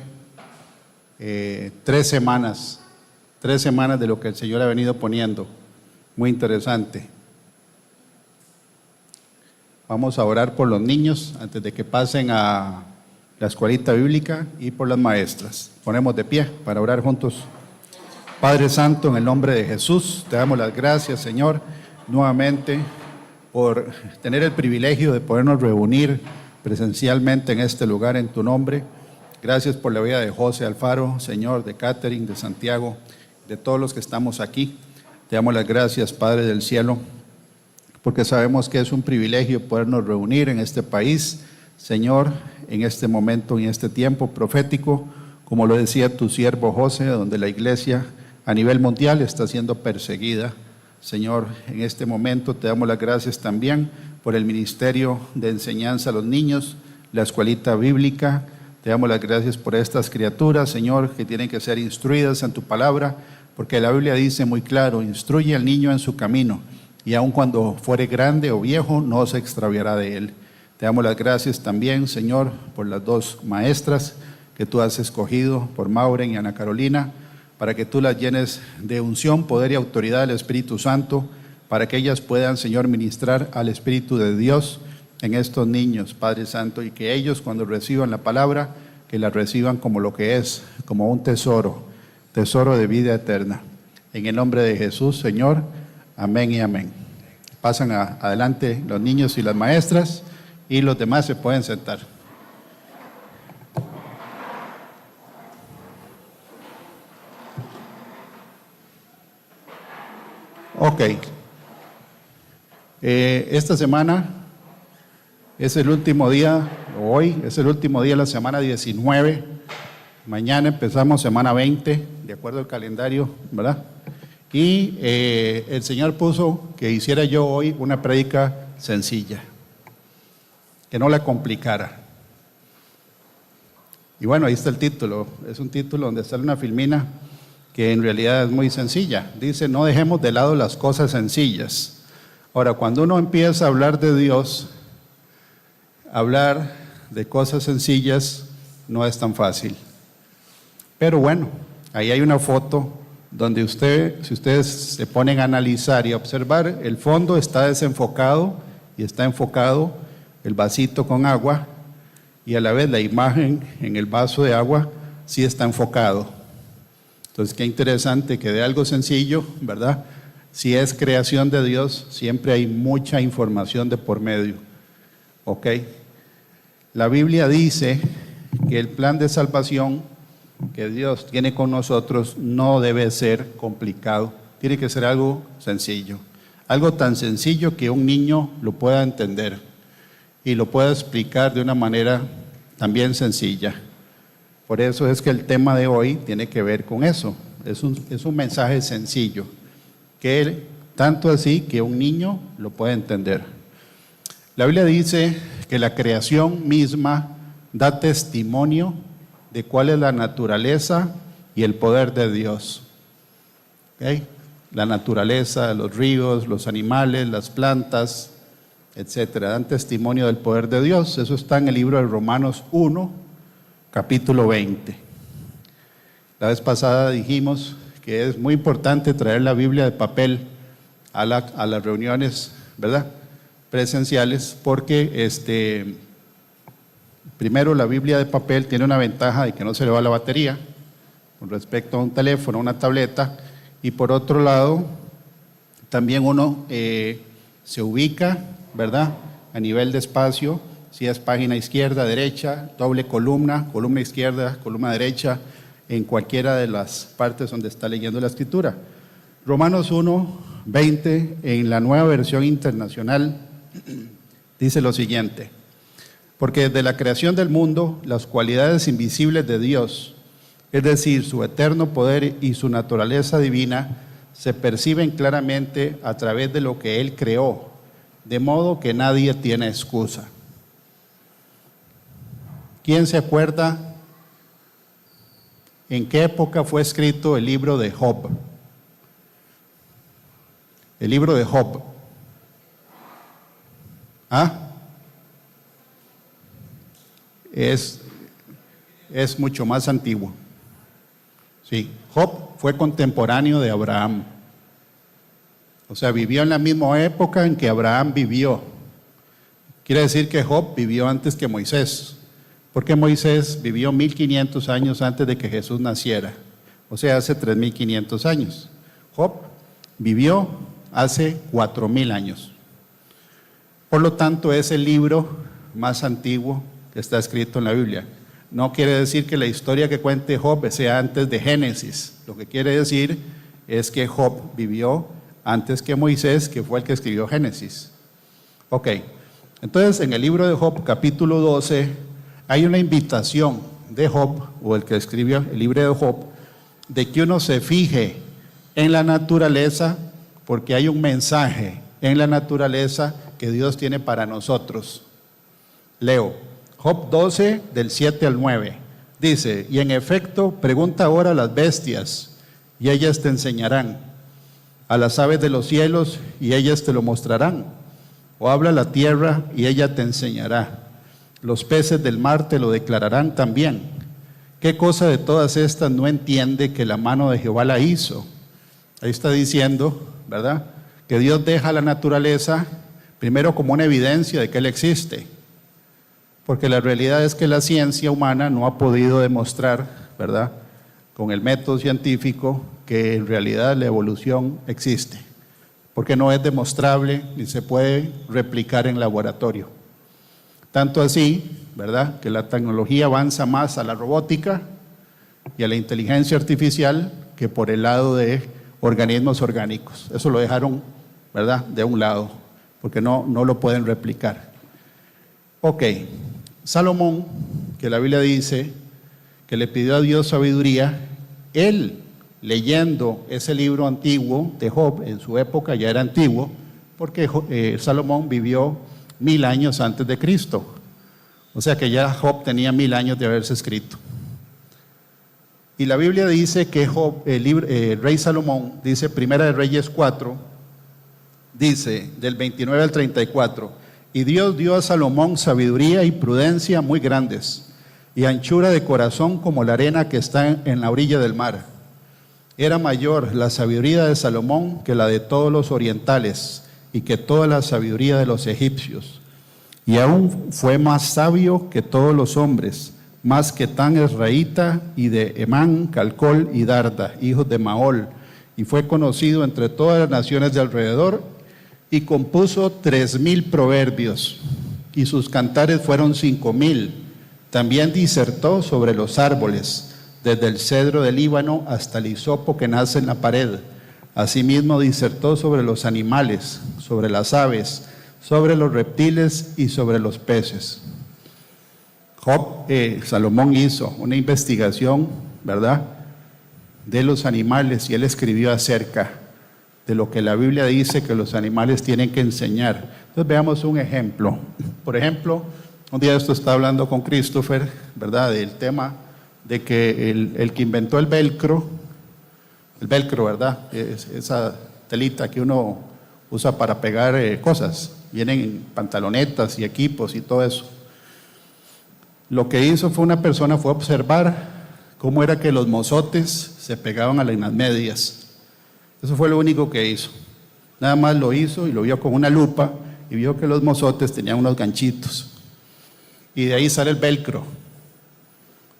3 semanas de lo que el Señor ha venido poniendo. Muy interesante. Vamos a orar por los niños antes de que pasen a la escuelita bíblica y por las maestras. Ponemos de pie para orar juntos. Padre Santo, en el nombre de Jesús, te damos las gracias, Señor, nuevamente por tener el privilegio de podernos reunir presencialmente en este lugar en tu nombre. Gracias por la vida de José Alfaro, Señor, de Catherine, de Santiago, de todos los que estamos aquí. Te damos las gracias, Padre del cielo, porque sabemos que es un privilegio podernos reunir en este país, Señor, en este momento y en este tiempo profético, como lo decía tu siervo José, donde la iglesia a nivel mundial está siendo perseguida. Señor, en este momento te damos las gracias también por el ministerio de enseñanza a los niños, la escuelita bíblica. Te damos las gracias por estas criaturas, Señor, que tienen que ser instruidas en tu palabra, porque la Biblia dice muy claro: instruye al niño en su camino, y aun cuando fuere grande o viejo, no se extraviará de él. Te damos las gracias también, Señor, por las dos maestras que tú has escogido, por Maureen y Ana Carolina, para que tú las llenes de unción, poder y autoridad del Espíritu Santo, para que ellas puedan, Señor, ministrar al Espíritu de Dios en estos niños, Padre Santo, y que ellos, cuando reciban la palabra, que la reciban como lo que es, como un tesoro de vida eterna. En el nombre de Jesús, Señor, amén y amén. Pasan adelante los niños y las maestras, y los demás se pueden sentar. Ok. Esta semana es el último día, hoy es el último día de la semana 19. Mañana empezamos semana 20, de acuerdo al calendario, ¿verdad? Y el Señor puso que hiciera yo hoy una prédica sencilla, que no la complicara. Y bueno, ahí está el título. Es un título donde sale una filmina que en realidad es muy sencilla. Dice: no dejemos de lado las cosas sencillas. Ahora, cuando uno empieza a hablar de Dios, hablar de cosas sencillas no es tan fácil. Pero bueno, ahí hay una foto donde si ustedes se ponen a analizar y a observar, el fondo está desenfocado y está enfocado el vasito con agua, y a la vez la imagen en el vaso de agua sí está enfocado. Entonces, qué interesante que de algo sencillo, ¿verdad? Si es creación de Dios, siempre hay mucha información de por medio. ¿Ok? La Biblia dice que el plan de salvación que Dios tiene con nosotros no debe ser complicado, tiene que ser algo sencillo. Algo tan sencillo que un niño lo pueda entender y lo pueda explicar de una manera también sencilla. Por eso es que el tema de hoy tiene que ver con eso. Es un mensaje sencillo, que tanto así que un niño lo puede entender. La Biblia dice que la creación misma da testimonio de cuál es la naturaleza y el poder de Dios. ¿Okay? La naturaleza, los ríos, los animales, las plantas, etcétera, dan testimonio del poder de Dios. Eso está en el libro de Romanos 1, capítulo 20. La vez pasada dijimos que es muy importante traer la Biblia de papel a las reuniones, ¿verdad?, presenciales, porque primero, la Biblia de papel tiene una ventaja de que no se le va la batería con respecto a un teléfono, una tableta, y por otro lado, también uno se ubica, ¿verdad?, a nivel de espacio, si es página izquierda, derecha, doble columna, columna izquierda, columna derecha, en cualquiera de las partes donde está leyendo la Escritura. Romanos 1, 20, en la Nueva Versión Internacional, dice lo siguiente: porque desde la creación del mundo, las cualidades invisibles de Dios, es decir, su eterno poder y su naturaleza divina, se perciben claramente a través de lo que Él creó, de modo que nadie tiene excusa. ¿Quién se acuerda en qué época fue escrito el libro de Job? El libro de Job. Es mucho más antiguo. Sí, Job fue contemporáneo de Abraham. O sea, vivió en la misma época en que Abraham vivió. Quiere decir que Job vivió antes que Moisés, porque Moisés vivió 1500 años antes de que Jesús naciera. O sea, hace 3500 años. Job vivió hace 4000 años. Por lo tanto, es el libro más antiguo que está escrito en la Biblia. No quiere decir que la historia que cuente Job sea antes de Génesis. Lo que quiere decir es que Job vivió antes que Moisés, que fue el que escribió Génesis. Ok, entonces en el libro de Job, capítulo 12, hay una invitación de Job, o el que escribió el libro de Job, de que uno se fije en la naturaleza, porque hay un mensaje en la naturaleza que Dios tiene para nosotros. Leo, Job 12, del 7 al 9. Dice, y en efecto, pregunta ahora a las bestias, y ellas te enseñarán. A las aves de los cielos, y ellas te lo mostrarán. O habla la tierra, y ella te enseñará. Los peces del mar te lo declararán también. ¿Qué cosa de todas estas no entiende que la mano de Jehová la hizo? Ahí está diciendo, ¿verdad?, que Dios deja la naturaleza primero como una evidencia de que Él existe. Porque la realidad es que la ciencia humana no ha podido demostrar, ¿verdad?, con el método científico, que en realidad la evolución existe. Porque no es demostrable ni se puede replicar en laboratorio. Tanto así, ¿verdad?, que la tecnología avanza más a la robótica y a la inteligencia artificial que por el lado de organismos orgánicos. Eso lo dejaron, ¿verdad?, de un lado, porque no lo pueden replicar. Ok, Salomón, que la Biblia dice que le pidió a Dios sabiduría, él, leyendo ese libro antiguo de Job, en su época ya era antiguo, porque Salomón vivió 1000 años antes de Cristo. O sea que ya Job tenía 1000 años de haberse escrito. Y la Biblia dice que Job, el rey Salomón, dice Primera de Reyes 4, dice del 29 al 34, y Dios dio a Salomón sabiduría y prudencia muy grandes, y anchura de corazón como la arena que está en la orilla del mar. Era mayor la sabiduría de Salomón que la de todos los orientales, y que toda la sabiduría de los egipcios. Y aún fue más sabio que todos los hombres, más que Tan Esraíta y de Emán, Calcol y Darda, hijos de Maol, y fue conocido entre todas las naciones de alrededor, y compuso 3000 proverbios, y sus cantares fueron 5000. También disertó sobre los árboles, desde el cedro del Líbano hasta el hisopo que nace en la pared. Asimismo disertó sobre los animales, sobre las aves, sobre los reptiles y sobre los peces. Salomón hizo una investigación, ¿verdad?, de los animales, y él escribió acerca de lo que la Biblia dice que los animales tienen que enseñar. Entonces veamos un ejemplo. Por ejemplo, un día esto estaba hablando con Christopher, ¿verdad?, del tema de que el que inventó el velcro, ¿verdad?, esa telita que uno usa para pegar cosas, vienen en pantalonetas y equipos y todo eso. Lo que hizo una persona fue observar cómo era que los mozotes se pegaban a las medias. Eso fue lo único que hizo. Nada más lo hizo y lo vio con una lupa y vio que los mozotes tenían unos ganchitos. Y de ahí sale el velcro.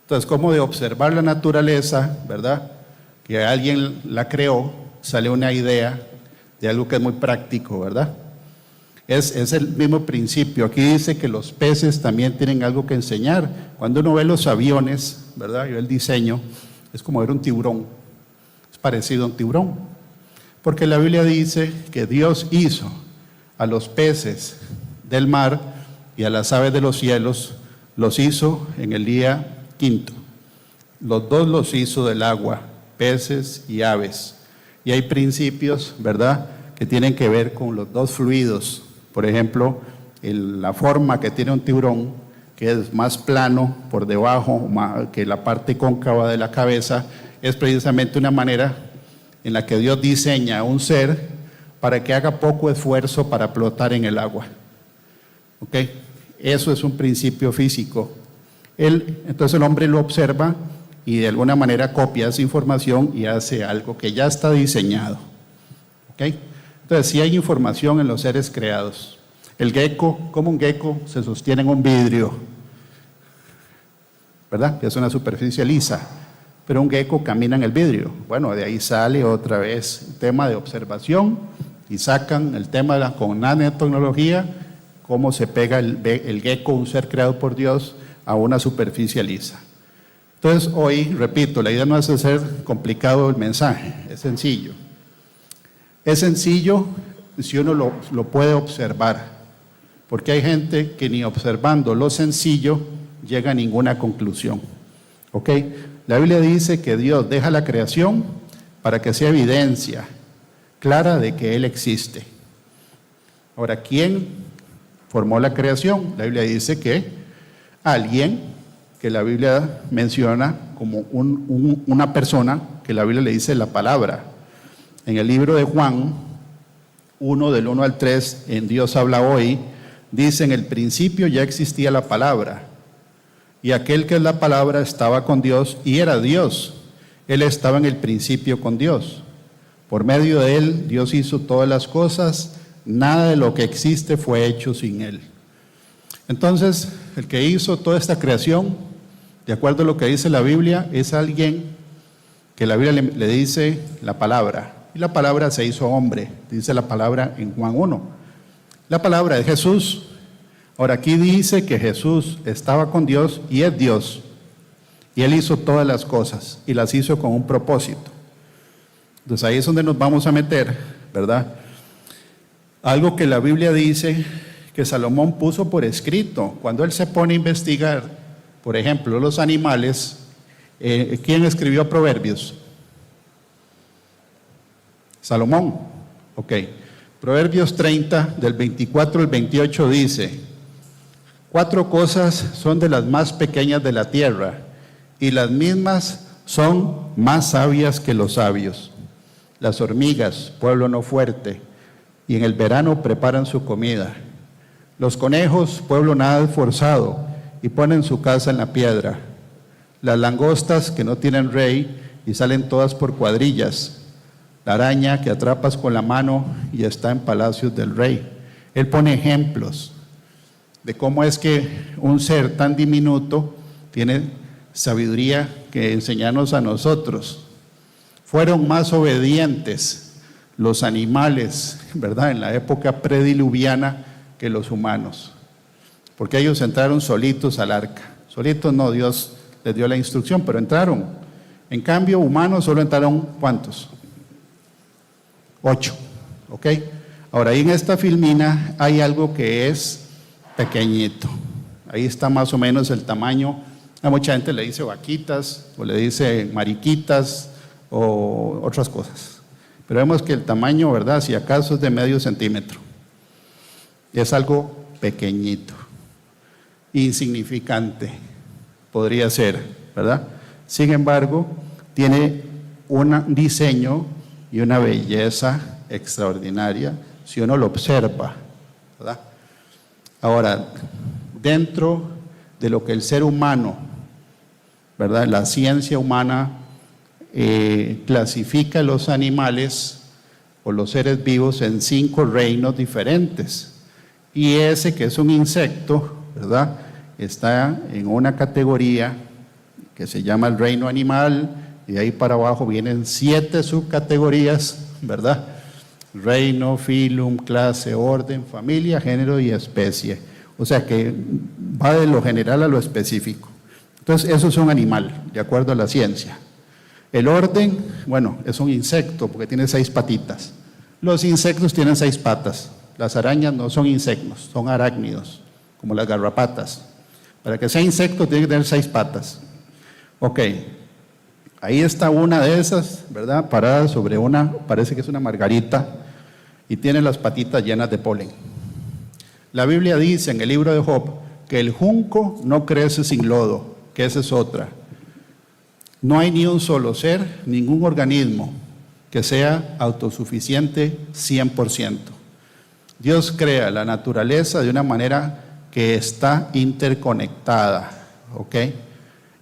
Entonces, como de observar la naturaleza, ¿verdad?, que alguien la creó, sale una idea de algo que es muy práctico, ¿verdad? Es el mismo principio. Aquí dice que los peces también tienen algo que enseñar. Cuando uno ve los aviones, ¿verdad?, y ve el diseño, es como ver un tiburón. Es parecido a un tiburón. Porque la Biblia dice que Dios hizo a los peces del mar y a las aves de los cielos, los hizo en el día quinto. Los dos los hizo del agua, peces y aves. Y hay principios, ¿verdad?, que tienen que ver con los dos fluidos. Por ejemplo, la forma que tiene un tiburón, que es más plano por debajo que la parte cóncava de la cabeza, es precisamente una manera en la que Dios diseña a un ser para que haga poco esfuerzo para flotar en el agua. ¿Ok? Eso es un principio físico. Entonces el hombre lo observa y de alguna manera copia esa información y hace algo que ya está diseñado. ¿Ok? Entonces sí hay información en los seres creados. El gecko, como un gecko se sostiene en un vidrio, ¿verdad?, que es una superficie lisa, pero un gecko camina en el vidrio. Bueno, de ahí sale otra vez el tema de observación y sacan el tema con nanotecnología, cómo se pega el gecko, un ser creado por Dios, a una superficie lisa. Entonces hoy, repito, la idea no es hacer complicado el mensaje, es sencillo. Es sencillo si uno lo puede observar, porque hay gente que ni observando lo sencillo llega a ninguna conclusión. ¿Ok? La Biblia dice que Dios deja la creación para que sea evidencia clara de que Él existe. Ahora, ¿quién formó la creación? La Biblia dice que alguien que la Biblia menciona como una persona que la Biblia le dice la palabra. En el libro de Juan 1, del 1 al 3, en Dios habla hoy, dice: en el principio ya existía la palabra, y aquel que es la palabra estaba con Dios y era Dios. Él estaba en el principio con Dios. Por medio de Él, Dios hizo todas las cosas. Nada de lo que existe fue hecho sin Él. Entonces, el que hizo toda esta creación, de acuerdo a lo que dice la Biblia, es alguien que la Biblia le dice la palabra. Y la palabra se hizo hombre, dice la palabra en Juan 1. La palabra es Jesús. Ahora, aquí dice que Jesús estaba con Dios y es Dios. Y Él hizo todas las cosas y las hizo con un propósito. Entonces ahí es donde nos vamos a meter, ¿verdad? Algo que la Biblia dice que Salomón puso por escrito. Cuando él se pone a investigar, por ejemplo, los animales, ¿quién escribió Proverbios? Salomón. Ok. Proverbios 30, del 24 al 28 dice: 4 cosas son de las más pequeñas de la tierra, y las mismas son más sabias que los sabios. Las hormigas, pueblo no fuerte, y en el verano preparan su comida. Los conejos, pueblo nada esforzado, y ponen su casa en la piedra. Las langostas que no tienen rey, y salen todas por cuadrillas. La araña que atrapas con la mano y está en palacios del rey. Él pone ejemplos de cómo es que un ser tan diminuto tiene sabiduría que enseñarnos a nosotros. Fueron más obedientes los animales, ¿verdad?, en la época prediluviana que los humanos, porque ellos entraron solitos al arca. Solitos no, Dios les dio la instrucción, pero entraron. En cambio, humanos solo entraron, ¿cuántos? 8, ¿ok? Ahora, ahí en esta filmina hay algo que es pequeñito. Ahí está más o menos el tamaño. A mucha gente le dice vaquitas, o le dice mariquitas, o otras cosas. Pero vemos que el tamaño, ¿verdad?, si acaso es de medio centímetro. Es algo pequeñito, insignificante, podría ser, ¿verdad? Sin embargo, tiene un diseño y una belleza extraordinaria si uno lo observa, ¿verdad? Ahora, dentro de lo que el ser humano, ¿verdad?, la ciencia humana clasifica los animales o los seres vivos en 5 reinos diferentes. Y ese, que es un insecto, ¿verdad?, está en una categoría que se llama el reino animal, y de ahí para abajo vienen 7 subcategorías, ¿verdad? Reino, filum, clase, orden, familia, género y especie. O sea que va de lo general a lo específico. Entonces, eso es un animal, de acuerdo a la ciencia. El orden, bueno, es un insecto porque tiene 6 patitas. Los insectos tienen 6 patas. Las arañas no son insectos, son arácnidos, como las garrapatas. Para que sea insecto tiene que tener 6 patas. Ok, ahí está una de esas, ¿verdad?, parada sobre una, parece que es una margarita, y tiene las patitas llenas de polen. La Biblia dice en el libro de Job que el junco no crece sin lodo, que esa es otra. No hay ni un solo ser, ningún organismo que sea autosuficiente 100%. Dios crea la naturaleza de una manera que está interconectada, ¿ok?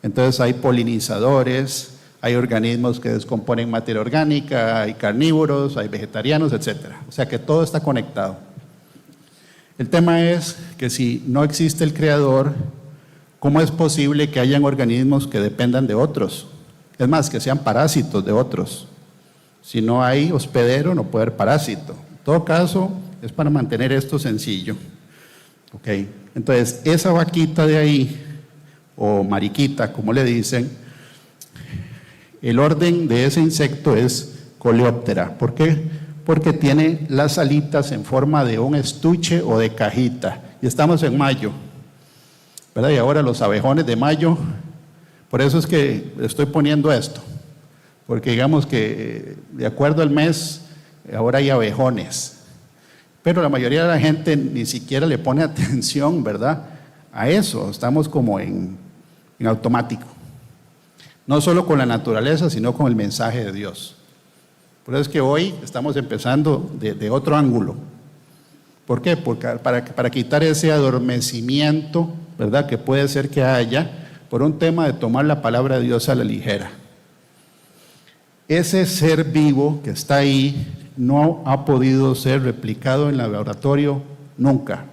Entonces hay polinizadores, hay organismos que descomponen materia orgánica, hay carnívoros, hay vegetarianos, etc. O sea que todo está conectado. El tema es que si no existe el creador, ¿cómo es posible que hayan organismos que dependan de otros? Es más, que sean parásitos de otros. Si no hay hospedero, no puede haber parásito. En todo caso, es para mantener esto sencillo. Ok, entonces esa vaquita de ahí, o mariquita, como le dicen, el orden de ese insecto es Coleóptera. ¿Por qué? Porque tiene las alitas en forma de un estuche o de cajita. Y estamos en mayo, ¿verdad? Y ahora los abejones de mayo, por eso es que estoy poniendo esto, porque digamos que de acuerdo al mes, ahora hay abejones, pero la mayoría de la gente ni siquiera le pone atención, ¿verdad?, a eso. Estamos como en automático, no solo con la naturaleza, sino con el mensaje de Dios. Por eso es que hoy estamos empezando de otro ángulo. ¿Por qué? Porque para quitar ese adormecimiento, ¿verdad?, que puede ser que haya por un tema de tomar la palabra de Dios a la ligera. Ese ser vivo que está ahí no ha podido ser replicado en el laboratorio nunca.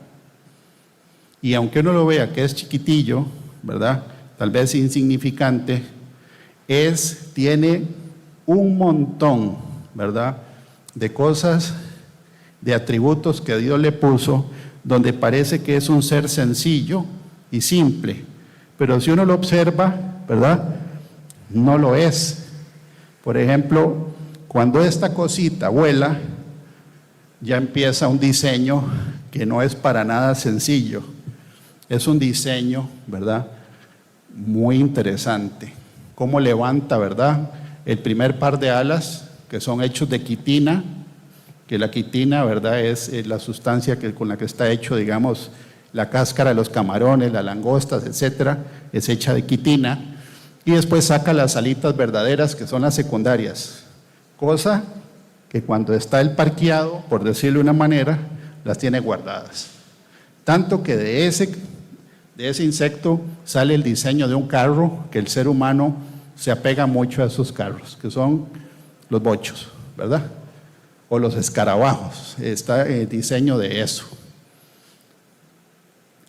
Y aunque uno lo vea que es chiquitillo, ¿verdad?, tal vez insignificante, tiene un montón, ¿verdad?, de cosas, de atributos que Dios le puso, donde parece que es un ser sencillo y simple, pero si uno lo observa, ¿verdad?, no lo es. Por ejemplo, cuando esta cosita vuela, ya empieza un diseño que no es para nada sencillo. Es un diseño, ¿verdad?, muy interesante. Cómo levanta, ¿verdad?, el primer par de alas, que son hechos de quitina, que la quitina, ¿verdad?, es la sustancia con la que está hecho, digamos, la cáscara de los camarones, las langostas, etcétera, es hecha de quitina, y después saca las alitas verdaderas, que son las secundarias, cosa que cuando está el parqueado, por decirlo de una manera, las tiene guardadas. Tanto que de ese insecto sale el diseño de un carro, que el ser humano se apega mucho a esos carros, que son los bochos, ¿verdad?, o los escarabajos. Está el diseño de eso.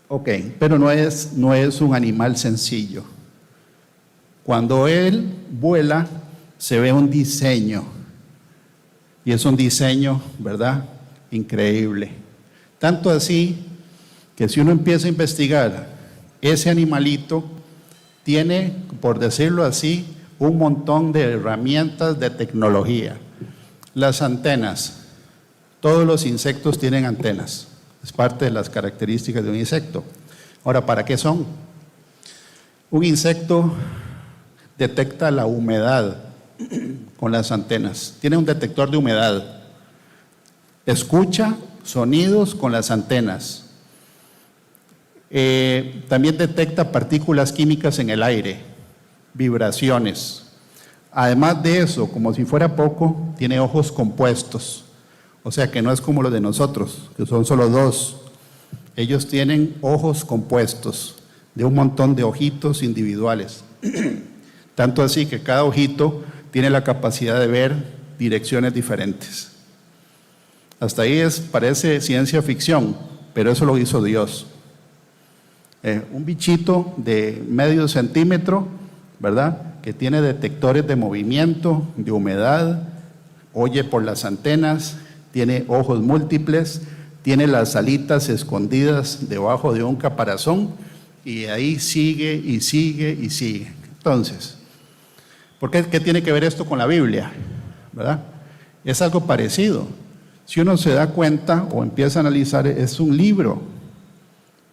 Ok, pero no es un animal sencillo. Cuando él vuela, se ve un diseño, y es un diseño, ¿verdad?, increíble. Tanto así que si uno empieza a investigar, ese animalito tiene, por decirlo así, un montón de herramientas de tecnología. Las antenas, todos los insectos tienen antenas, es parte de las características de un insecto. Ahora, ¿para qué son? Un insecto detecta la humedad con las antenas, tiene un detector de humedad, escucha sonidos con las antenas, también detecta partículas químicas en el aire, vibraciones. Además de eso, como si fuera poco, tiene ojos compuestos, o sea que no es como los de nosotros, que son solo dos. Ellos tienen ojos compuestos de un montón de ojitos individuales, tanto así que cada ojito tiene la capacidad de ver direcciones diferentes. Hasta ahí parece ciencia ficción, pero eso lo hizo Dios. Un bichito de medio centímetro, ¿verdad?, que tiene detectores de movimiento, de humedad, oye por las antenas, tiene ojos múltiples, tiene las alitas escondidas debajo de un caparazón, y ahí sigue y sigue y sigue. Entonces, ¿qué tiene que ver esto con la Biblia? ¿Verdad? Es algo parecido. Si uno se da cuenta o empieza a analizar, es un libro,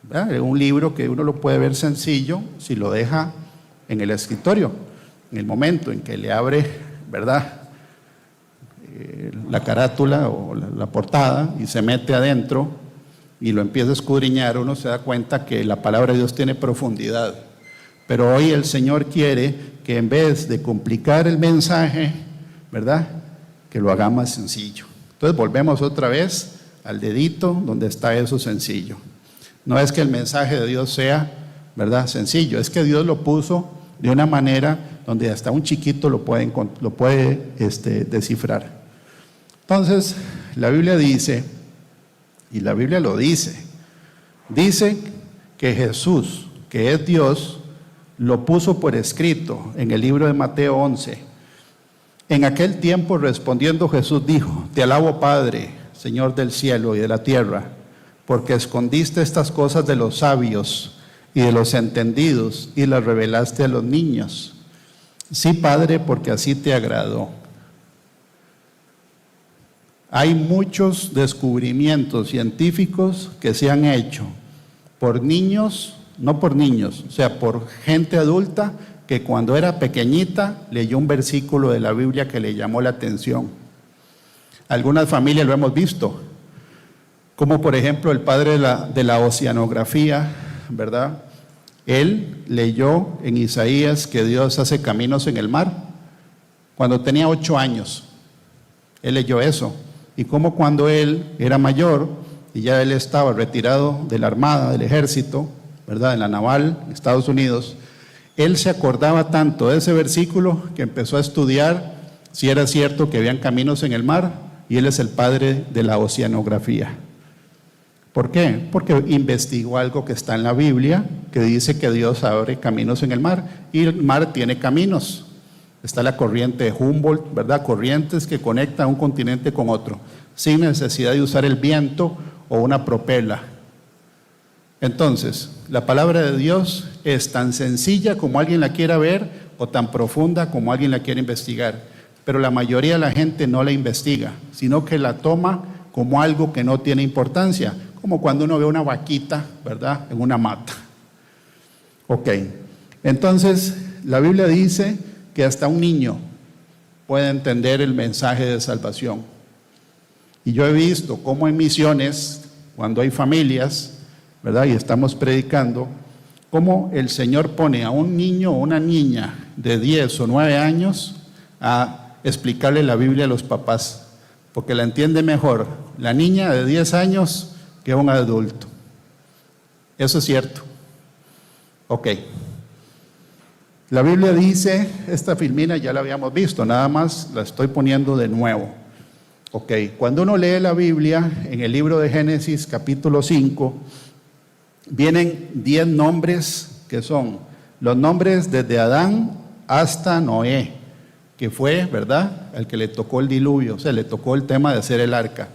¿verdad? Un libro que uno lo puede ver sencillo si lo deja en el escritorio. En el momento en que le abre, ¿verdad?, la carátula o la portada y se mete adentro y lo empieza a escudriñar, uno se da cuenta que la palabra de Dios tiene profundidad. Pero hoy el Señor quiere que en vez de complicar el mensaje, ¿verdad?, que lo haga más sencillo. Entonces volvemos otra vez al dedito donde está eso sencillo. No es que el mensaje de Dios sea, ¿verdad?, sencillo, es que Dios lo puso de una manera donde hasta un chiquito lo puede descifrar. Entonces, la Biblia dice, y la Biblia lo dice que Jesús, que es Dios, lo puso por escrito en el libro de Mateo 11. En aquel tiempo, respondiendo Jesús dijo: Te alabo, Padre, Señor del cielo y de la tierra, porque escondiste estas cosas de los sabios y de los entendidos y las revelaste a los niños. Sí, Padre, porque así te agradó. Hay muchos descubrimientos científicos que se han hecho por niños, no por niños, o sea, por gente adulta que cuando era pequeñita leyó un versículo de la Biblia que le llamó la atención. Algunas familias lo hemos visto, como por ejemplo el padre de la oceanografía, ¿verdad? Él leyó en Isaías que Dios hace caminos en el mar. Cuando tenía 8 años, él leyó eso. Y como cuando él era mayor y ya él estaba retirado de la armada, del ejército, ¿verdad? En la naval, en Estados Unidos, él se acordaba tanto de ese versículo que empezó a estudiar si era cierto que habían caminos en el mar, y él es el padre de la oceanografía. ¿Por qué? Porque investigó algo que está en la Biblia, que dice que Dios abre caminos en el mar, y el mar tiene caminos. Está la corriente de Humboldt, ¿verdad? Corrientes que conectan un continente con otro, sin necesidad de usar el viento o una propela. Entonces, la palabra de Dios es tan sencilla como alguien la quiera ver, o tan profunda como alguien la quiera investigar. Pero la mayoría de la gente no la investiga, sino que la toma como algo que no tiene importancia, como cuando uno ve una vaquita, ¿verdad?, en una mata. Ok, entonces la Biblia dice que hasta un niño puede entender el mensaje de salvación. Y yo he visto cómo en misiones, cuando hay familias, ¿verdad?, y estamos predicando, cómo el Señor pone a un niño o una niña de 10 o 9 años a explicarle la Biblia a los papás, porque la entiende mejor la niña de 10 años que un adulto. Eso es cierto. Ok. La Biblia dice, esta filmina ya la habíamos visto, nada más la estoy poniendo de nuevo. Ok, cuando uno lee la Biblia, en el libro de Génesis, capítulo 5, vienen 10 nombres que son los nombres desde Adán hasta Noé, que fue, ¿verdad?, al que le tocó el diluvio, o sea, le tocó el tema de hacer el arca.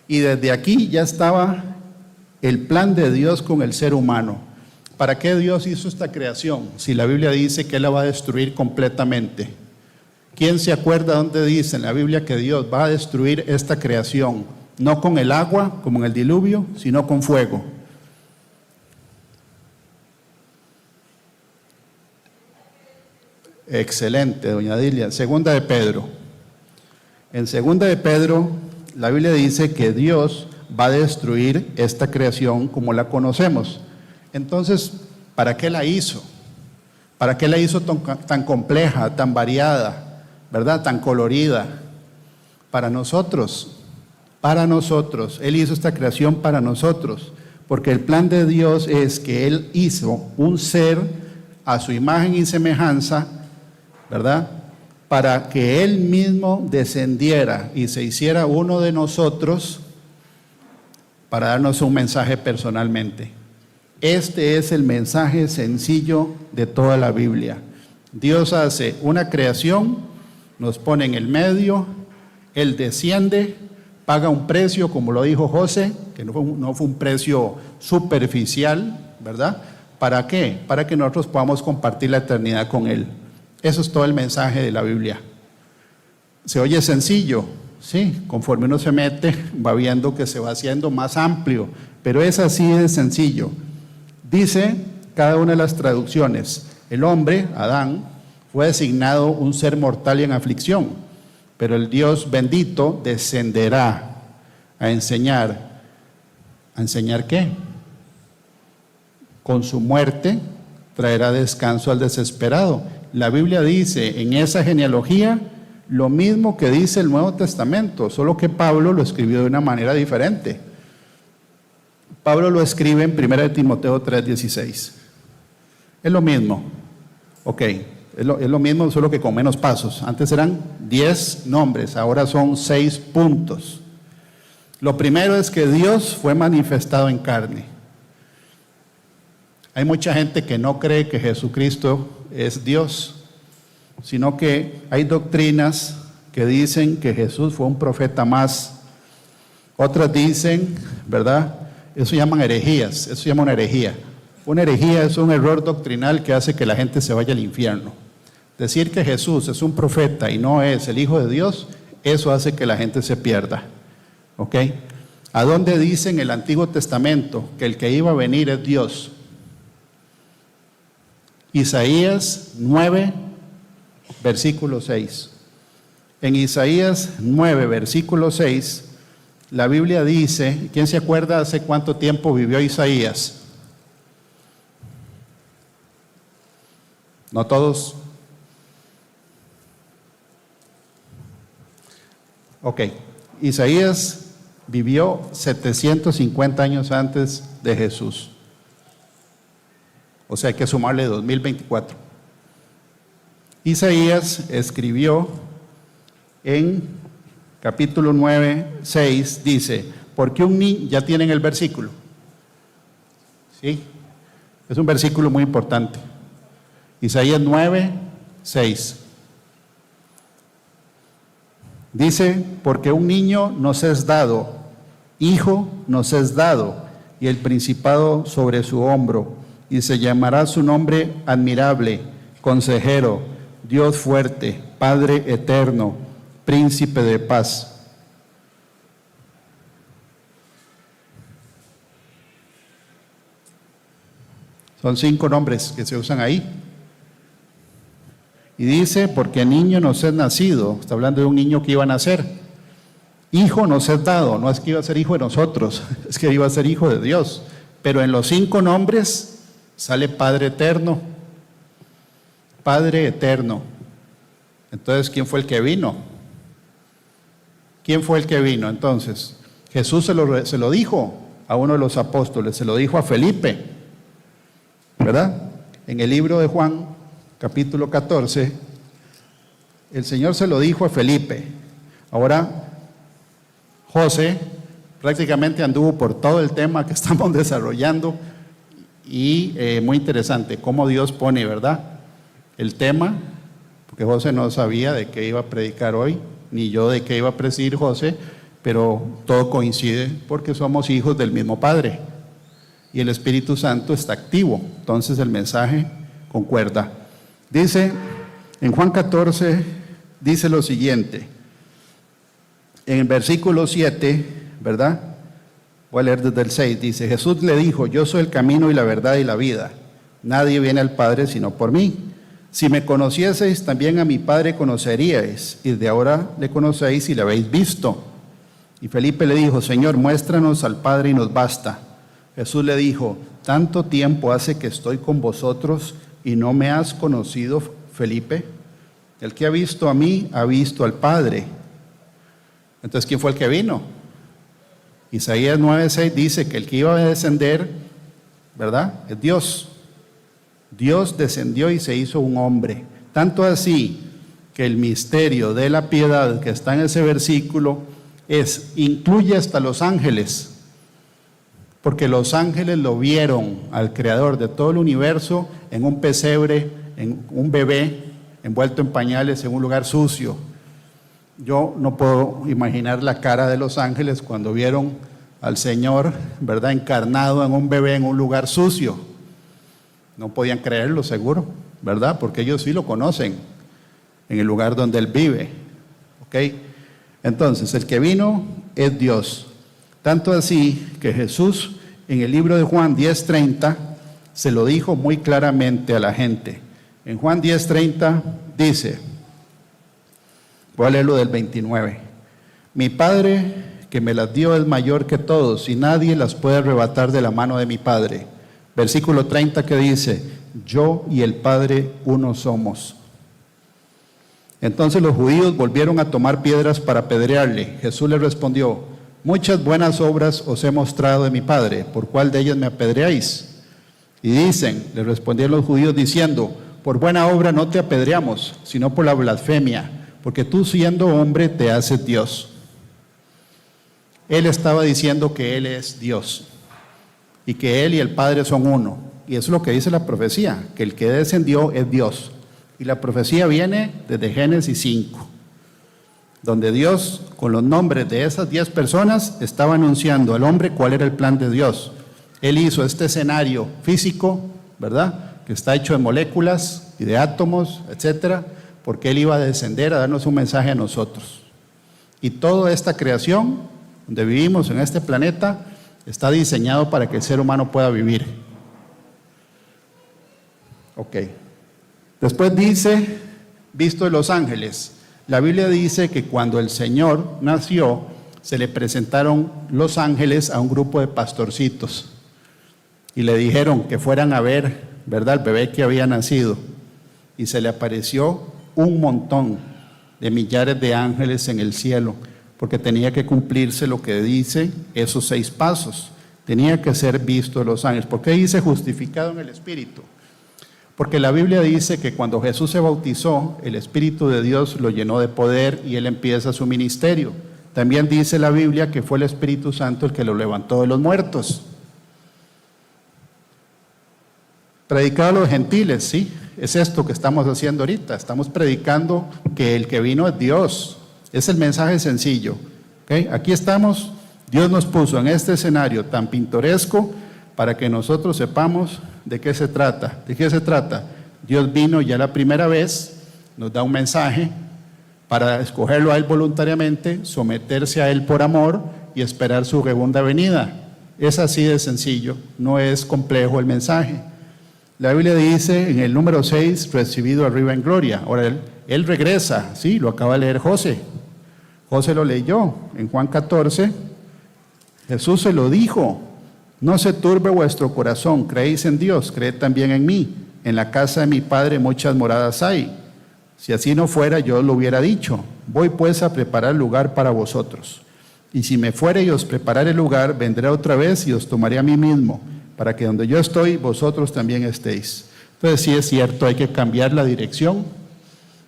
Y desde aquí ya estaba el plan de Dios con el ser humano. ¿Para qué Dios hizo esta creación? Si la Biblia dice que Él la va a destruir completamente. ¿Quién se acuerda dónde dice en la Biblia que Dios va a destruir esta creación? No con el agua, como en el diluvio, sino con fuego. Excelente, doña Dilia. Segunda de Pedro. En Segunda de Pedro, la Biblia dice que Dios va a destruir esta creación como la conocemos. Entonces, ¿para qué la hizo? ¿Para qué la hizo tan compleja, tan variada, ¿verdad?, tan colorida? Para nosotros. Él hizo esta creación para nosotros, porque el plan de Dios es que Él hizo un ser a su imagen y semejanza, ¿verdad?, para que Él mismo descendiera y se hiciera uno de nosotros para darnos un mensaje personalmente. Este es el mensaje sencillo de toda la Biblia. Dios hace una creación, nos pone en el medio, Él desciende, paga un precio, como lo dijo José, que no fue un precio superficial, ¿verdad? ¿Para qué? Para que nosotros podamos compartir la eternidad con Él. Eso es todo el mensaje de la Biblia. ¿Se oye sencillo? Sí, conforme uno se mete, va viendo que se va haciendo más amplio, pero es así de sencillo. Dice cada una de las traducciones, el hombre, Adán, fue designado un ser mortal y en aflicción, pero el Dios bendito descenderá a enseñar. ¿A enseñar qué? Con su muerte traerá descanso al desesperado. La Biblia dice en esa genealogía lo mismo que dice el Nuevo Testamento, solo que Pablo lo escribió de una manera diferente. Pablo lo escribe en 1 Timoteo 3:16. Es lo mismo. Ok, es lo mismo, solo que con menos pasos. Antes eran 10 nombres, ahora son 6 puntos. Lo primero es que Dios fue manifestado en carne. Hay mucha gente que no cree que Jesucristo es Dios, sino que hay doctrinas que dicen que Jesús fue un profeta más. Otras dicen, ¿verdad?, eso llaman herejías, eso se llama una herejía. Una herejía es un error doctrinal que hace que la gente se vaya al infierno. Decir que Jesús es un profeta y no es el Hijo de Dios, eso hace que la gente se pierda. ¿Ok? ¿A dónde dice en el Antiguo Testamento que el que iba a venir es Dios? Isaías 9, versículo 6. En Isaías 9, versículo 6, la Biblia dice, ¿quién se acuerda hace cuánto tiempo vivió Isaías? No todos. Ok, Isaías vivió 750 años antes de Jesús. O sea, hay que sumarle 2024. Isaías escribió en capítulo 9, 6, dice, porque un niño, ya tienen el versículo, ¿sí? Es un versículo muy importante. Isaías 9, 6. Dice, porque un niño nos es dado, hijo nos es dado, y el principado sobre su hombro, y se llamará su nombre admirable, consejero, Dios fuerte, Padre eterno, príncipe de paz. Son 5 nombres que se usan ahí. Y dice, porque niño nos es nacido, está hablando de un niño que iba a nacer. Hijo nos es dado, no es que iba a ser hijo de nosotros, es que iba a ser hijo de Dios. Pero en los 5 nombres sale Padre eterno. Padre eterno. Entonces, ¿quién fue el que vino? ¿Quién fue el que vino? Entonces, Jesús se lo dijo a uno de los apóstoles, se lo dijo a Felipe, ¿verdad? En el libro de Juan, capítulo 14, el Señor se lo dijo a Felipe. Ahora, José prácticamente anduvo por todo el tema que estamos desarrollando y muy interesante cómo Dios pone, ¿verdad?, el tema, porque José no sabía de qué iba a predicar hoy, ni yo de qué iba a presidir José, pero todo coincide porque somos hijos del mismo Padre y el Espíritu Santo está activo, entonces el mensaje concuerda. Dice, en Juan 14, dice lo siguiente, en el versículo 7, ¿verdad? Voy a leer desde el 6, dice, Jesús le dijo, yo soy el camino y la verdad y la vida, nadie viene al Padre sino por mí. Si me conocieseis, también a mi Padre conoceríais, y de ahora le conocéis y le habéis visto. Y Felipe le dijo, Señor, muéstranos al Padre y nos basta. Jesús le dijo, tanto tiempo hace que estoy con vosotros y no me has conocido, Felipe. El que ha visto a mí, ha visto al Padre. Entonces, ¿quién fue el que vino? Isaías 9:6 dice que el que iba a descender, ¿verdad?, es Dios. Dios descendió y se hizo un hombre. Tanto así que el misterio de la piedad que está en ese versículo incluye hasta los ángeles. Porque los ángeles lo vieron al creador de todo el universo en un pesebre, en un bebé envuelto en pañales en un lugar sucio. Yo no puedo imaginar la cara de los ángeles cuando vieron al Señor, ¿verdad?, encarnado en un bebé en un lugar sucio. No podían creerlo, seguro, ¿verdad? Porque ellos sí lo conocen en el lugar donde Él vive. ¿Ok? Entonces, el que vino es Dios. Tanto así que Jesús en el libro de Juan 10:30 se lo dijo muy claramente a la gente. En Juan 10:30 dice, voy a leerlo del 29, mi Padre que me las dio es mayor que todos y nadie las puede arrebatar de la mano de mi Padre. Versículo 30 que dice, yo y el Padre uno somos. Entonces los judíos volvieron a tomar piedras para apedrearle. Jesús les respondió, muchas buenas obras os he mostrado de mi Padre, ¿por cuál de ellas me apedreáis? Y dicen, le respondieron los judíos diciendo, por buena obra no te apedreamos, sino por la blasfemia, porque tú siendo hombre te haces Dios. Él estaba diciendo que Él es Dios y que Él y el Padre son uno. Y eso es lo que dice la profecía, que el que descendió es Dios. Y la profecía viene desde Génesis 5, donde Dios, con los nombres de esas 10 personas, estaba anunciando al hombre cuál era el plan de Dios. Él hizo este escenario físico, ¿verdad?, que está hecho de moléculas y de átomos, etcétera, porque Él iba a descender a darnos un mensaje a nosotros. Y toda esta creación, donde vivimos en este planeta, está diseñado para que el ser humano pueda vivir. Ok, Después dice, visto de los ángeles. La Biblia dice que cuando el Señor nació, se le presentaron los ángeles a un grupo de pastorcitos y le dijeron que fueran a ver, ¿verdad?, el bebé que había nacido. Y se le apareció un montón de millares de ángeles en el cielo, porque tenía que cumplirse lo que dice esos 6 pasos. Tenía que ser visto de los ángeles. ¿Por qué dice justificado en el Espíritu? Porque la Biblia dice que cuando Jesús se bautizó, el Espíritu de Dios lo llenó de poder y él empieza su ministerio. También dice la Biblia que fue el Espíritu Santo el que lo levantó de los muertos. Predicar a los gentiles, sí, es esto que estamos haciendo ahorita. Estamos predicando que el que vino es Dios. Es el mensaje sencillo. ¿Okay? Aquí estamos, Dios nos puso en este escenario tan pintoresco para que nosotros sepamos de qué se trata. ¿De qué se trata? Dios vino ya la primera vez, nos da un mensaje para escogerlo a Él voluntariamente, someterse a Él por amor y esperar su segunda venida. Es así de sencillo, no es complejo el mensaje. La Biblia dice en el número 6, recibido arriba en gloria. Ahora él regresa, sí, lo acaba de leer José. José lo leyó en Juan 14. Jesús se lo dijo: no se turbe vuestro corazón, creéis en Dios, creed también en mí. En la casa de mi Padre muchas moradas hay. Si así no fuera, yo lo hubiera dicho. Voy pues a preparar lugar para vosotros. Y si me fuere y os preparare el lugar, vendré otra vez y os tomaré a mí mismo, para que donde yo estoy, vosotros también estéis. Entonces sí es cierto, hay que cambiar la dirección,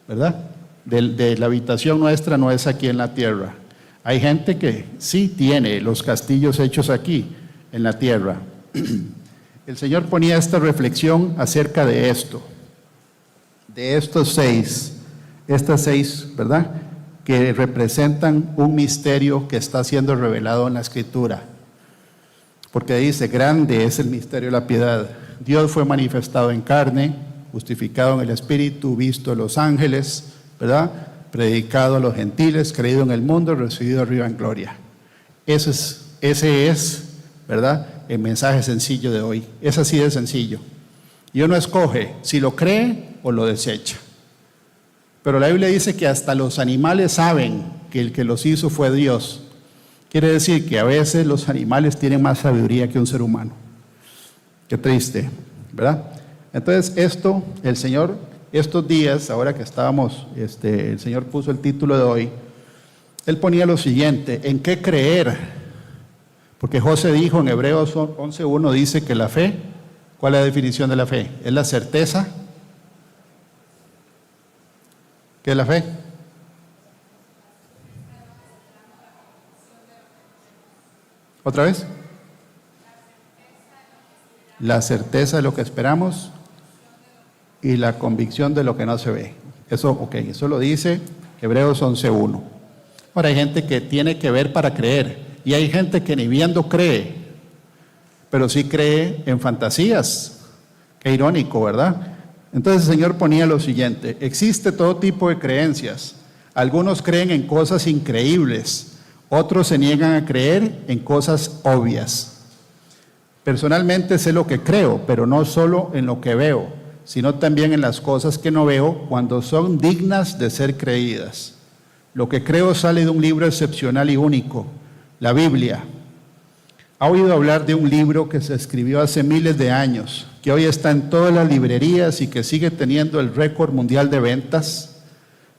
¿verdad? De la habitación nuestra no es aquí en la tierra. Hay gente que sí tiene los castillos hechos aquí, en la tierra. El Señor ponía esta reflexión acerca de esto, de estas seis, ¿verdad?, que representan un misterio que está siendo revelado en la Escritura. Porque dice, grande es el misterio de la piedad. Dios fue manifestado en carne, justificado en el Espíritu, visto a los ángeles, ¿verdad?, predicado a los gentiles, creído en el mundo, recibido arriba en gloria. Ese es, ¿verdad?, el mensaje sencillo de hoy. Es así de sencillo. Y uno escoge si lo cree o lo desecha. Pero la Biblia dice que hasta los animales saben que el que los hizo fue Dios. Quiere decir que a veces los animales tienen más sabiduría que un ser humano. Qué triste, ¿verdad? Entonces esto, el Señor, estos días, ahora que estábamos, el Señor puso el título de hoy, Él ponía lo siguiente: ¿en qué creer? Porque José dijo en Hebreos 11:1, dice que la fe, ¿cuál es la definición de la fe? Es la certeza. ¿Qué es la fe? ¿Otra vez? La certeza de lo que esperamos y la convicción de lo que no se ve. Eso lo dice Hebreos 11:1. Ahora hay gente que tiene que ver para creer y hay gente que ni viendo cree, pero sí cree en fantasías. Qué irónico, ¿verdad? Entonces el Señor ponía lo siguiente: existe todo tipo de creencias. Algunos creen en cosas increíbles, otros se niegan a creer en cosas obvias. Personalmente sé lo que creo, pero no solo en lo que veo, sino también en las cosas que no veo cuando son dignas de ser creídas. Lo que creo sale de un libro excepcional y único, la Biblia. ¿Ha oído hablar de un libro que se escribió hace miles de años, que hoy está en todas las librerías y que sigue teniendo el récord mundial de ventas?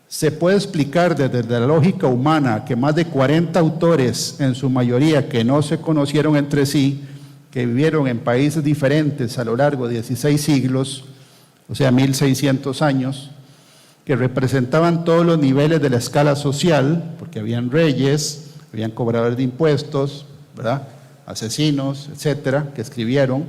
Se puede explicar desde la lógica humana que más de 40 autores, en su mayoría que no se conocieron entre sí, que vivieron en países diferentes a lo largo de 16 siglos, o sea, 1600 años, que representaban todos los niveles de la escala social, porque habían reyes, habían cobradores de impuestos, ¿verdad?, asesinos, etcétera, que escribieron,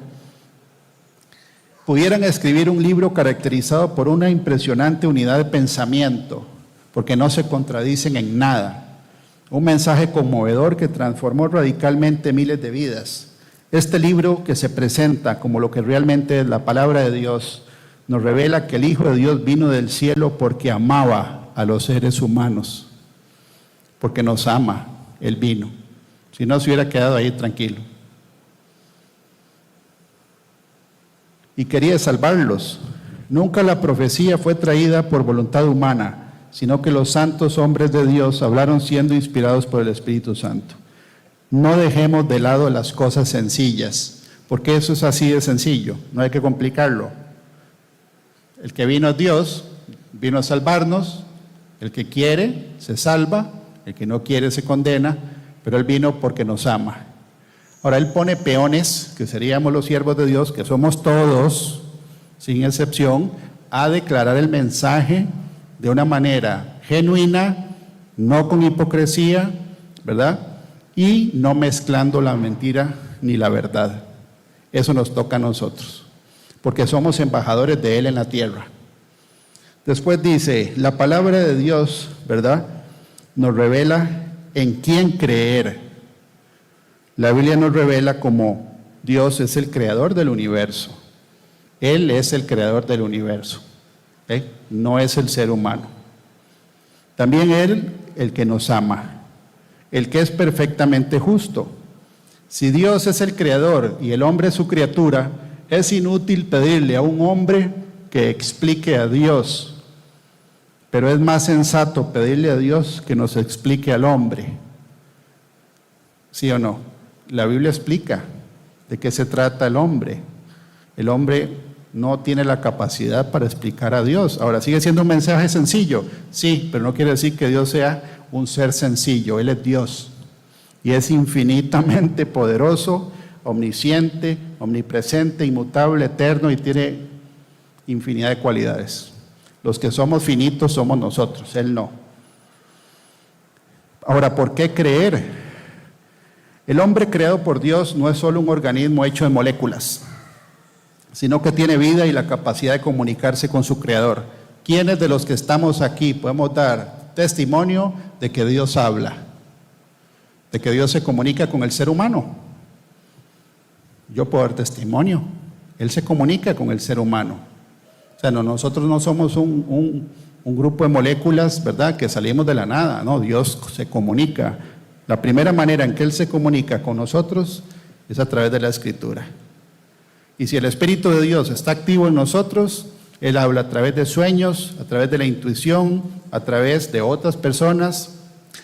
pudieran escribir un libro caracterizado por una impresionante unidad de pensamiento, porque no se contradicen en nada. Un mensaje conmovedor que transformó radicalmente miles de vidas. Este libro, que se presenta como lo que realmente es la palabra de Dios, nos revela que el Hijo de Dios vino del cielo porque amaba a los seres humanos, porque nos ama, Él vino. Si no, se hubiera quedado ahí tranquilo. Y quería salvarlos. Nunca la profecía fue traída por voluntad humana, sino que los santos hombres de Dios hablaron siendo inspirados por el Espíritu Santo. No dejemos de lado las cosas sencillas, porque eso es así de sencillo, no hay que complicarlo. El que vino es Dios, vino a salvarnos, el que quiere se salva, el que no quiere se condena, pero Él vino porque nos ama. Ahora Él pone peones, que seríamos los siervos de Dios, que somos todos, sin excepción, a declarar el mensaje de una manera genuina, no con hipocresía, ¿verdad? Y no mezclando la mentira ni la verdad. Eso nos toca a nosotros, porque somos embajadores de Él en la tierra. Después dice, la palabra de Dios, ¿verdad?, nos revela en quién creer. La Biblia nos revela como Dios es el creador del universo. Él es el creador del universo, ¿okay? No es el ser humano. También Él, el que nos ama, el que es perfectamente justo. Si Dios es el creador y el hombre es su criatura, es inútil pedirle a un hombre que explique a Dios, pero es más sensato pedirle a Dios que nos explique al hombre. ¿Sí o no? La Biblia explica de qué se trata el hombre. El hombre no tiene la capacidad para explicar a Dios. Ahora, sigue siendo un mensaje sencillo, sí, pero no quiere decir que Dios sea un ser sencillo. Él es Dios y es infinitamente poderoso, omnisciente, omnipresente, inmutable, eterno y tiene infinidad de cualidades. Los que somos finitos somos nosotros, Él no. Ahora, ¿por qué creer? El hombre creado por Dios no es solo un organismo hecho de moléculas, sino que tiene vida y la capacidad de comunicarse con su creador. ¿Quiénes de los que estamos aquí podemos dar testimonio de que Dios habla? De que Dios se comunica con el ser humano. Yo puedo dar testimonio. Él se comunica con el ser humano. O sea, nosotros no somos un grupo de moléculas, ¿verdad?, que salimos de la nada. No, Dios se comunica. La primera manera en que Él se comunica con nosotros es a través de la Escritura. Y si el Espíritu de Dios está activo en nosotros, Él habla a través de sueños, a través de la intuición, a través de otras personas,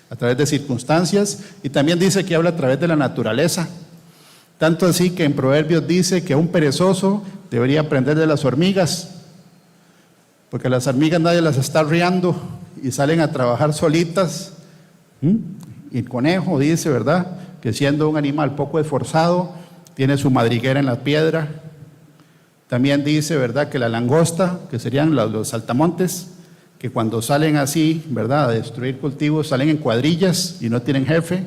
a través de circunstancias, y también dice que habla a través de la naturaleza. Tanto así que en Proverbios dice que un perezoso debería aprender de las hormigas, porque las hormigas nadie las está riando y salen a trabajar solitas. Y el conejo dice, ¿verdad?, que siendo un animal poco esforzado, tiene su madriguera en la piedra. También dice, ¿verdad?, que la langosta, que serían los saltamontes, que cuando salen así, ¿verdad?, a destruir cultivos, salen en cuadrillas y no tienen jefe.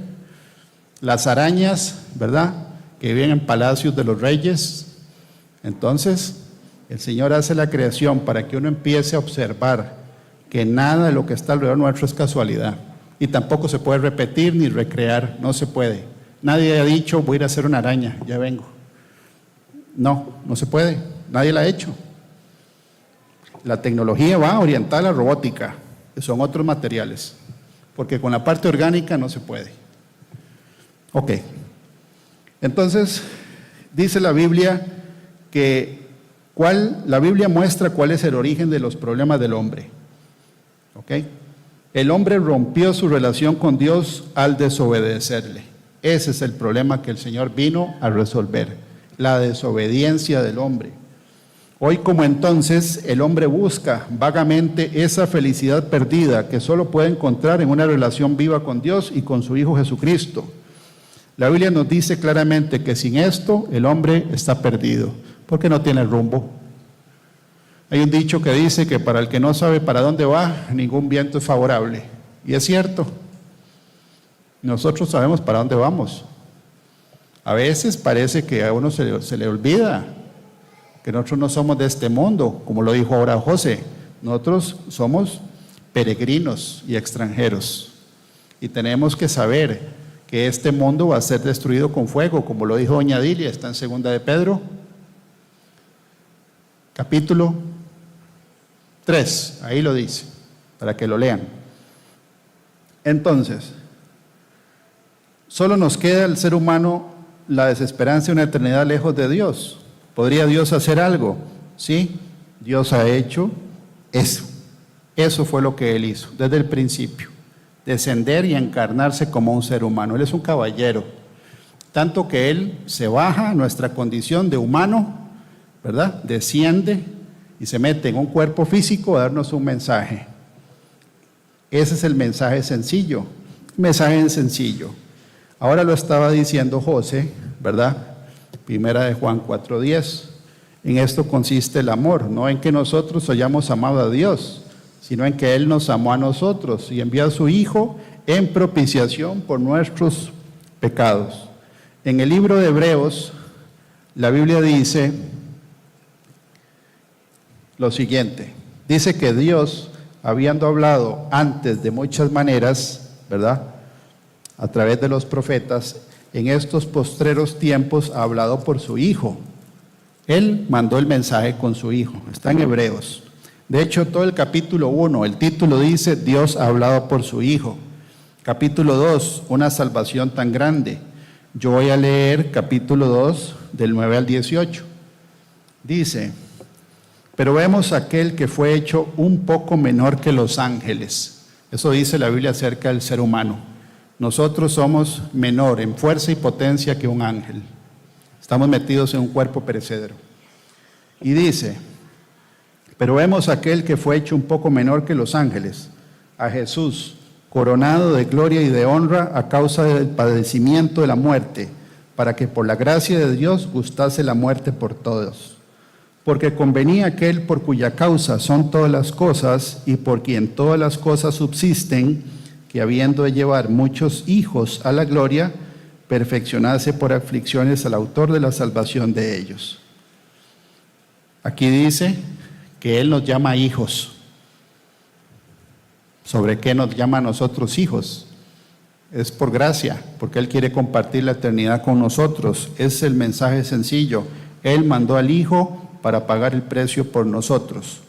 Las arañas, ¿verdad?, que viven en palacios de los reyes. Entonces, el Señor hace la creación para que uno empiece a observar que nada de lo que está alrededor nuestro es casualidad. Y tampoco se puede repetir ni recrear, no se puede. Nadie ha dicho, voy a ir a hacer una araña, ya vengo. No, no se puede, nadie la ha hecho. La tecnología va orientada a la robótica, que son otros materiales, porque con la parte orgánica no se puede. Ok, entonces dice la Biblia que la Biblia muestra cuál es el origen de los problemas del hombre. Ok, el hombre rompió su relación con Dios al desobedecerle. Ese es el problema que el Señor vino a resolver, la desobediencia del hombre. Hoy como entonces el hombre busca vagamente esa felicidad perdida que solo puede encontrar en una relación viva con Dios y con su Hijo Jesucristo. La Biblia nos dice claramente que sin esto el hombre está perdido, porque no tiene rumbo. Hay un dicho que dice que para el que no sabe para dónde va, ningún viento es favorable. Y es cierto, nosotros sabemos para dónde vamos. A veces parece que a uno se le olvida que nosotros no somos de este mundo, como lo dijo ahora José. Nosotros somos peregrinos y extranjeros. Y tenemos que saber que este mundo va a ser destruido con fuego, como lo dijo doña Dilia, está en 2 de Pedro, capítulo 3, ahí lo dice, para que lo lean. Entonces, solo nos queda el ser humano la desesperanza de una eternidad lejos de Dios. ¿Podría Dios hacer algo? Sí, Dios ha hecho eso. Eso fue lo que Él hizo desde el principio. Descender y encarnarse como un ser humano. Él es un caballero. Tanto que Él se baja a nuestra condición de humano, ¿verdad? Desciende y se mete en un cuerpo físico a darnos un mensaje. Ese es el mensaje sencillo. Mensaje sencillo. Ahora lo estaba diciendo José, ¿verdad? Primera de Juan 4:10. En esto consiste el amor, no en que nosotros hayamos amado a Dios, sino en que Él nos amó a nosotros y envió a su Hijo en propiciación por nuestros pecados. En el libro de Hebreos, la Biblia dice lo siguiente. Dice que Dios, habiendo hablado antes de muchas maneras, ¿verdad?, a través de los profetas, en estos postreros tiempos ha hablado por su Hijo. Él mandó el mensaje con su Hijo. Está en Hebreos. De hecho, todo el capítulo 1, el título dice, Dios ha hablado por su Hijo. Capítulo 2, una salvación tan grande. Yo voy a leer capítulo 2, del 9 al 18. Dice, pero vemos aquel que fue hecho un poco menor que los ángeles. Eso dice la Biblia acerca del ser humano. Nosotros somos menor en fuerza y potencia que un ángel. Estamos metidos en un cuerpo perecedero. Y dice, pero vemos aquel que fue hecho un poco menor que los ángeles, a Jesús, coronado de gloria y de honra a causa del padecimiento de la muerte, para que por la gracia de Dios gustase la muerte por todos. Porque convenía aquel por cuya causa son todas las cosas y por quien todas las cosas subsisten, que habiendo de llevar muchos hijos a la gloria, perfeccionase por aflicciones al autor de la salvación de ellos. Aquí dice que Él nos llama hijos. ¿Sobre qué nos llama a nosotros hijos? Es por gracia, porque Él quiere compartir la eternidad con nosotros. Es el mensaje sencillo. Él mandó al Hijo para pagar el precio por nosotros.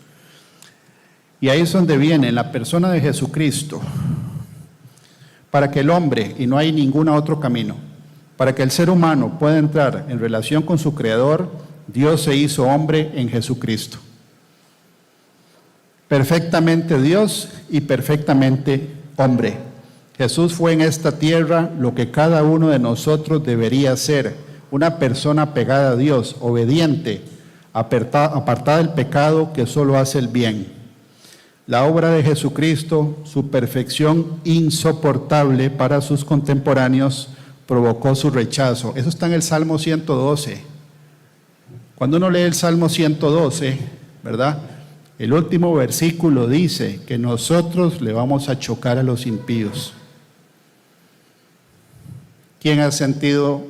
Y ahí es donde viene la persona de Jesucristo. Para que el hombre, y no hay ningún otro camino, para que el ser humano pueda entrar en relación con su Creador, Dios se hizo hombre en Jesucristo. Perfectamente Dios y perfectamente hombre. Jesús fue en esta tierra lo que cada uno de nosotros debería ser, una persona pegada a Dios, obediente, apartada del pecado que solo hace el bien. La obra de Jesucristo, su perfección insoportable para sus contemporáneos, provocó su rechazo. Eso está en el Salmo 112. Cuando uno lee el Salmo 112, ¿verdad?, el último versículo dice que nosotros le vamos a chocar a los impíos. ¿Quién ha sentido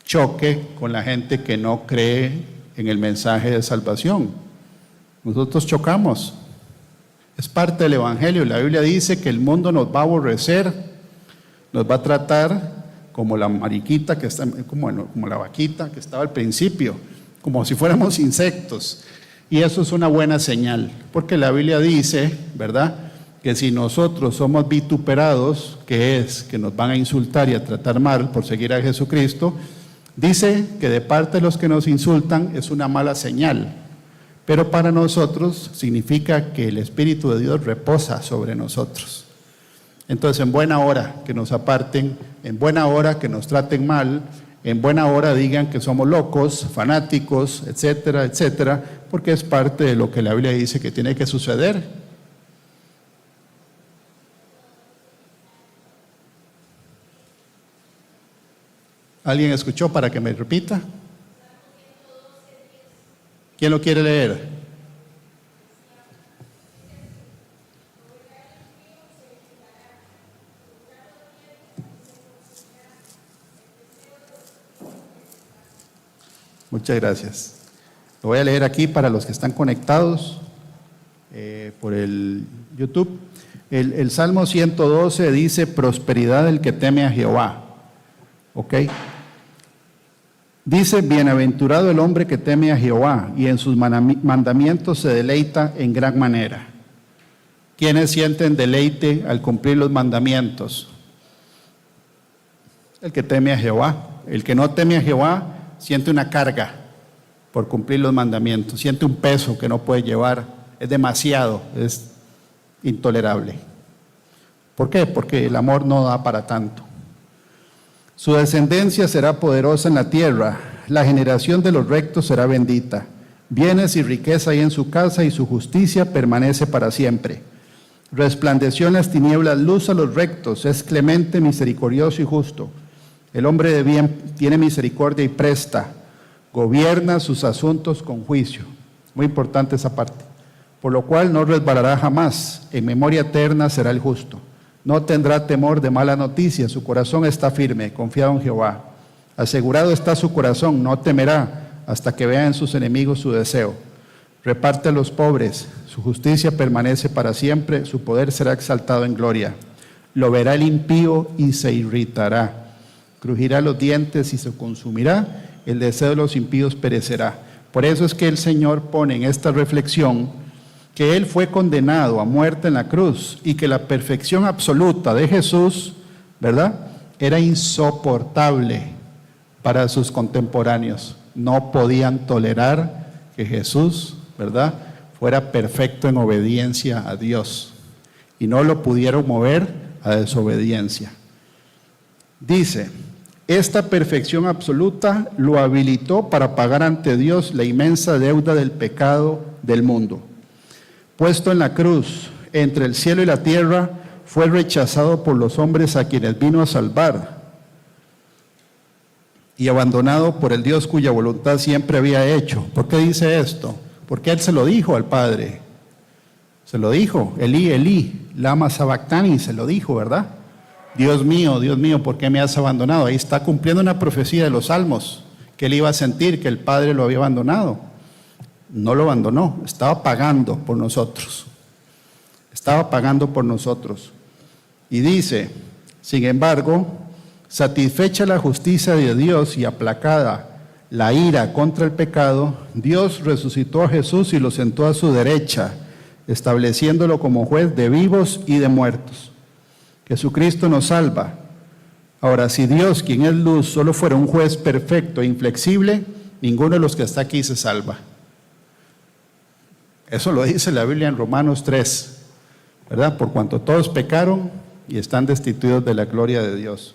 choque con la gente que no cree en el mensaje de salvación? Nosotros chocamos. Es parte del Evangelio. La Biblia dice que el mundo nos va a aborrecer, nos va a tratar como la mariquita que está, como la vaquita que estaba al principio, como si fuéramos insectos. Y eso es una buena señal, porque la Biblia dice, ¿verdad?, que si nosotros somos vituperados, que es que nos van a insultar y a tratar mal por seguir a Jesucristo, dice que de parte de los que nos insultan es una mala señal. Pero para nosotros significa que el Espíritu de Dios reposa sobre nosotros. Entonces, en buena hora que nos aparten, en buena hora que nos traten mal, en buena hora digan que somos locos, fanáticos, etcétera, etcétera, porque es parte de lo que la Biblia dice que tiene que suceder. ¿Alguien escuchó para que me repita? ¿Quién lo quiere leer? Muchas gracias. Lo voy a leer aquí para los que están conectados por el YouTube. El Salmo 112 dice, prosperidad del que teme a Jehová. ¿Ok? Dice, bienaventurado el hombre que teme a Jehová y en sus mandamientos se deleita en gran manera. ¿Quiénes sienten deleite al cumplir los mandamientos? El que teme a Jehová. El que no teme a Jehová siente una carga. por cumplir los mandamientos. Siente un peso que no puede llevar, es demasiado, es intolerable. ¿Por qué? Porque el amor no da para tanto. Su descendencia será poderosa en la tierra, la generación de los rectos será bendita. Bienes y riqueza hay en su casa y su justicia permanece para siempre. Resplandeció en las tinieblas luz a los rectos, es clemente, misericordioso y justo. El hombre de bien tiene misericordia y presta, gobierna sus asuntos con juicio. Muy importante esa parte. Por lo cual no resbalará jamás, en memoria eterna será el justo. No tendrá temor de mala noticia, su corazón está firme, confiado en Jehová. Asegurado está su corazón, no temerá hasta que vea en sus enemigos su deseo. Reparte a los pobres, su justicia permanece para siempre, su poder será exaltado en gloria. Lo verá el impío y se irritará. Crujirá los dientes y se consumirá, el deseo de los impíos perecerá. Por eso es que el Señor pone en esta reflexión que Él fue condenado a muerte en la cruz y que la perfección absoluta de Jesús, ¿verdad?, era insoportable para sus contemporáneos. No podían tolerar que Jesús, ¿verdad?, fuera perfecto en obediencia a Dios y no lo pudieron mover a desobediencia. Dice, esta perfección absoluta lo habilitó para pagar ante Dios la inmensa deuda del pecado del mundo. Puesto en la cruz, entre el cielo y la tierra, fue rechazado por los hombres a quienes vino a salvar y abandonado por el Dios cuya voluntad siempre había hecho. ¿Por qué dice esto? Porque Él se lo dijo al Padre. Se lo dijo, Elí, Elí, lama sabactani, se lo dijo, ¿verdad? Dios mío, ¿por qué me has abandonado? Ahí está cumpliendo una profecía de los Salmos, que Él iba a sentir que el Padre lo había abandonado. No lo abandonó, estaba pagando por nosotros. Estaba pagando por nosotros. Y dice, sin embargo, satisfecha la justicia de Dios y aplacada la ira contra el pecado, Dios resucitó a Jesús y lo sentó a su derecha, estableciéndolo como juez de vivos y de muertos. Jesucristo nos salva. Ahora, si Dios, quien es luz, solo fuera un juez perfecto e inflexible, ninguno de los que está aquí se salva. Eso lo dice la Biblia en Romanos 3, ¿verdad? Por cuanto todos pecaron y están destituidos de la gloria de Dios.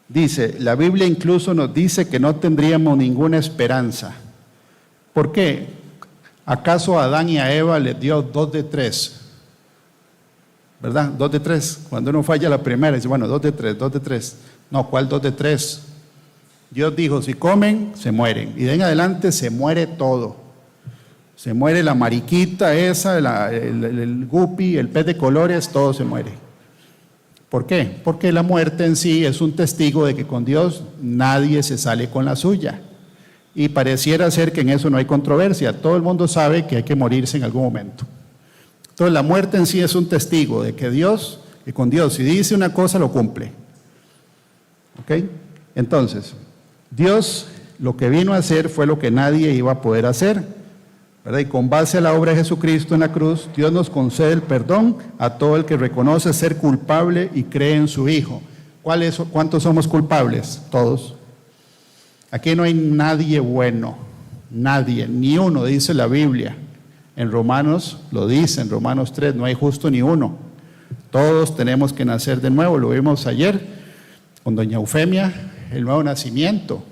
Dice, la Biblia incluso nos dice que no tendríamos ninguna esperanza. ¿Por qué? ¿Acaso a Adán y a Eva les dio 2 de 3? ¿Verdad? 2 de 3. Cuando uno falla la primera, dice, bueno, 2 de 3, 2 de 3. No, ¿cuál 2 de 3? Dios dijo, si comen, se mueren. Y de en adelante se muere todo. Se muere la mariquita esa, el guppy, el pez de colores, todo se muere. ¿Por qué? Porque la muerte en sí es un testigo de que con Dios nadie se sale con la suya. Y pareciera ser que en eso no hay controversia. Todo el mundo sabe que hay que morirse en algún momento. Entonces la muerte en sí es un testigo de que Dios, y con Dios, si dice una cosa, lo cumple. ¿Ok? Entonces, Dios lo que vino a hacer fue lo que nadie iba a poder hacer, ¿verdad? Y con base a la obra de Jesucristo en la cruz, Dios nos concede el perdón a todo el que reconoce ser culpable y cree en su Hijo. ¿Cuántos somos culpables? Todos. Aquí no hay nadie bueno, nadie, ni uno, dice la Biblia. En Romanos lo dice, en Romanos 3, no hay justo ni uno. Todos tenemos que nacer de nuevo, lo vimos ayer con doña Eufemia, el nuevo nacimiento.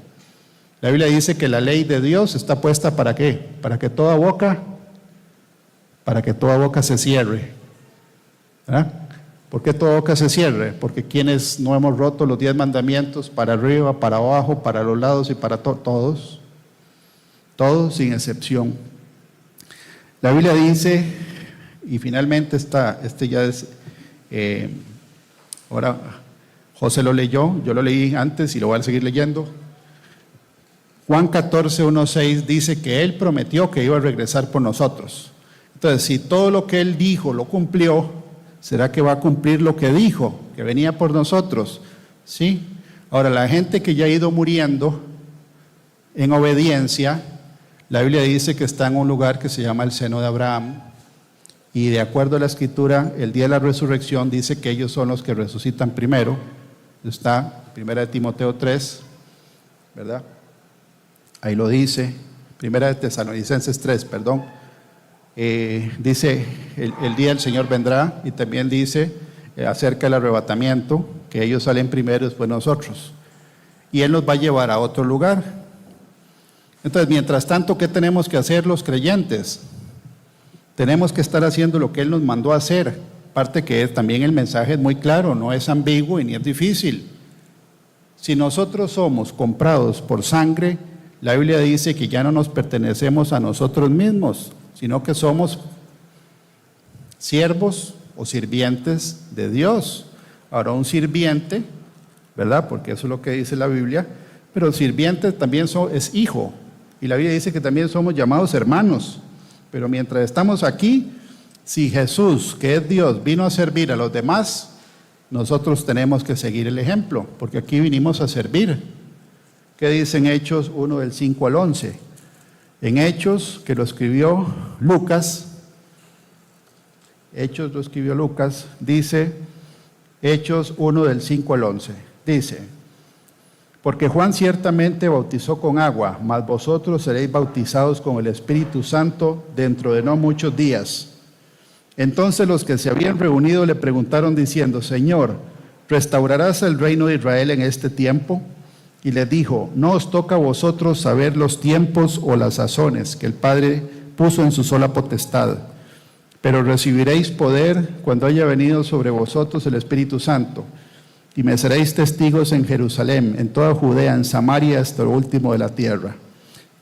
La Biblia dice que la ley de Dios está puesta ¿para qué? Para que toda boca se cierre. ¿Verdad? ¿Por qué toda boca se cierre? Porque quienes no hemos roto los 10 mandamientos para arriba, para abajo, para los lados y para todos sin excepción. La Biblia dice, y finalmente ahora José lo leyó, yo lo leí antes y lo voy a seguir leyendo. Juan 14, 1, 6 dice que Él prometió que iba a regresar por nosotros. Entonces, si todo lo que Él dijo lo cumplió, ¿será que va a cumplir lo que dijo? Que venía por nosotros. ¿Sí? Ahora, la gente que ya ha ido muriendo en obediencia, la Biblia dice que está en un lugar que se llama el seno de Abraham. Y de acuerdo a la Escritura, el día de la resurrección dice que ellos son los que resucitan primero. Está 1 Timoteo 3, ¿verdad? Ahí lo dice. Primera de Tesalonicenses 3, perdón. Dice, el día del Señor vendrá, y también dice acerca del arrebatamiento, que ellos salen primero y después nosotros. Y Él nos va a llevar a otro lugar. Entonces, mientras tanto, ¿qué tenemos que hacer los creyentes? Tenemos que estar haciendo lo que Él nos mandó a hacer. Aparte que también el mensaje es muy claro, no es ambiguo y ni es difícil. Si nosotros somos comprados por sangre, la Biblia dice que ya no nos pertenecemos a nosotros mismos, sino que somos siervos o sirvientes de Dios. Ahora, un sirviente, ¿verdad? Porque eso es lo que dice la Biblia, pero sirviente también es hijo. Y la Biblia dice que también somos llamados hermanos. Pero mientras estamos aquí, si Jesús, que es Dios, vino a servir a los demás, nosotros tenemos que seguir el ejemplo, porque aquí vinimos a servir. ¿Qué dice en Hechos 1 del 5 al 11? En Hechos, que lo escribió Lucas, dice, Hechos 1 del 5 al 11, dice, porque Juan ciertamente bautizó con agua, mas vosotros seréis bautizados con el Espíritu Santo dentro de no muchos días. Entonces los que se habían reunido le preguntaron diciendo, Señor, ¿restaurarás el reino de Israel en este tiempo? Y les dijo, no os toca a vosotros saber los tiempos o las sazones que el Padre puso en su sola potestad, pero recibiréis poder cuando haya venido sobre vosotros el Espíritu Santo, y me seréis testigos en Jerusalén, en toda Judea, en Samaria, hasta lo último de la tierra.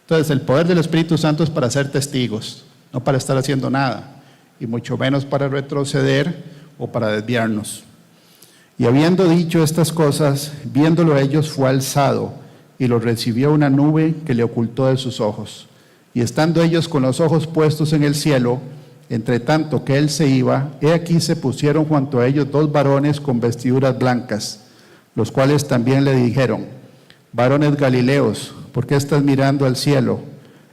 Entonces, el poder del Espíritu Santo es para ser testigos, no para estar haciendo nada, y mucho menos para retroceder o para desviarnos. Y habiendo dicho estas cosas, viéndolo ellos, fue alzado, y lo recibió una nube que le ocultó de sus ojos. Y estando ellos con los ojos puestos en el cielo, entre tanto que él se iba, he aquí se pusieron junto a ellos 2 varones con vestiduras blancas, los cuales también le dijeron, varones Galileos, ¿por qué estás mirando al cielo?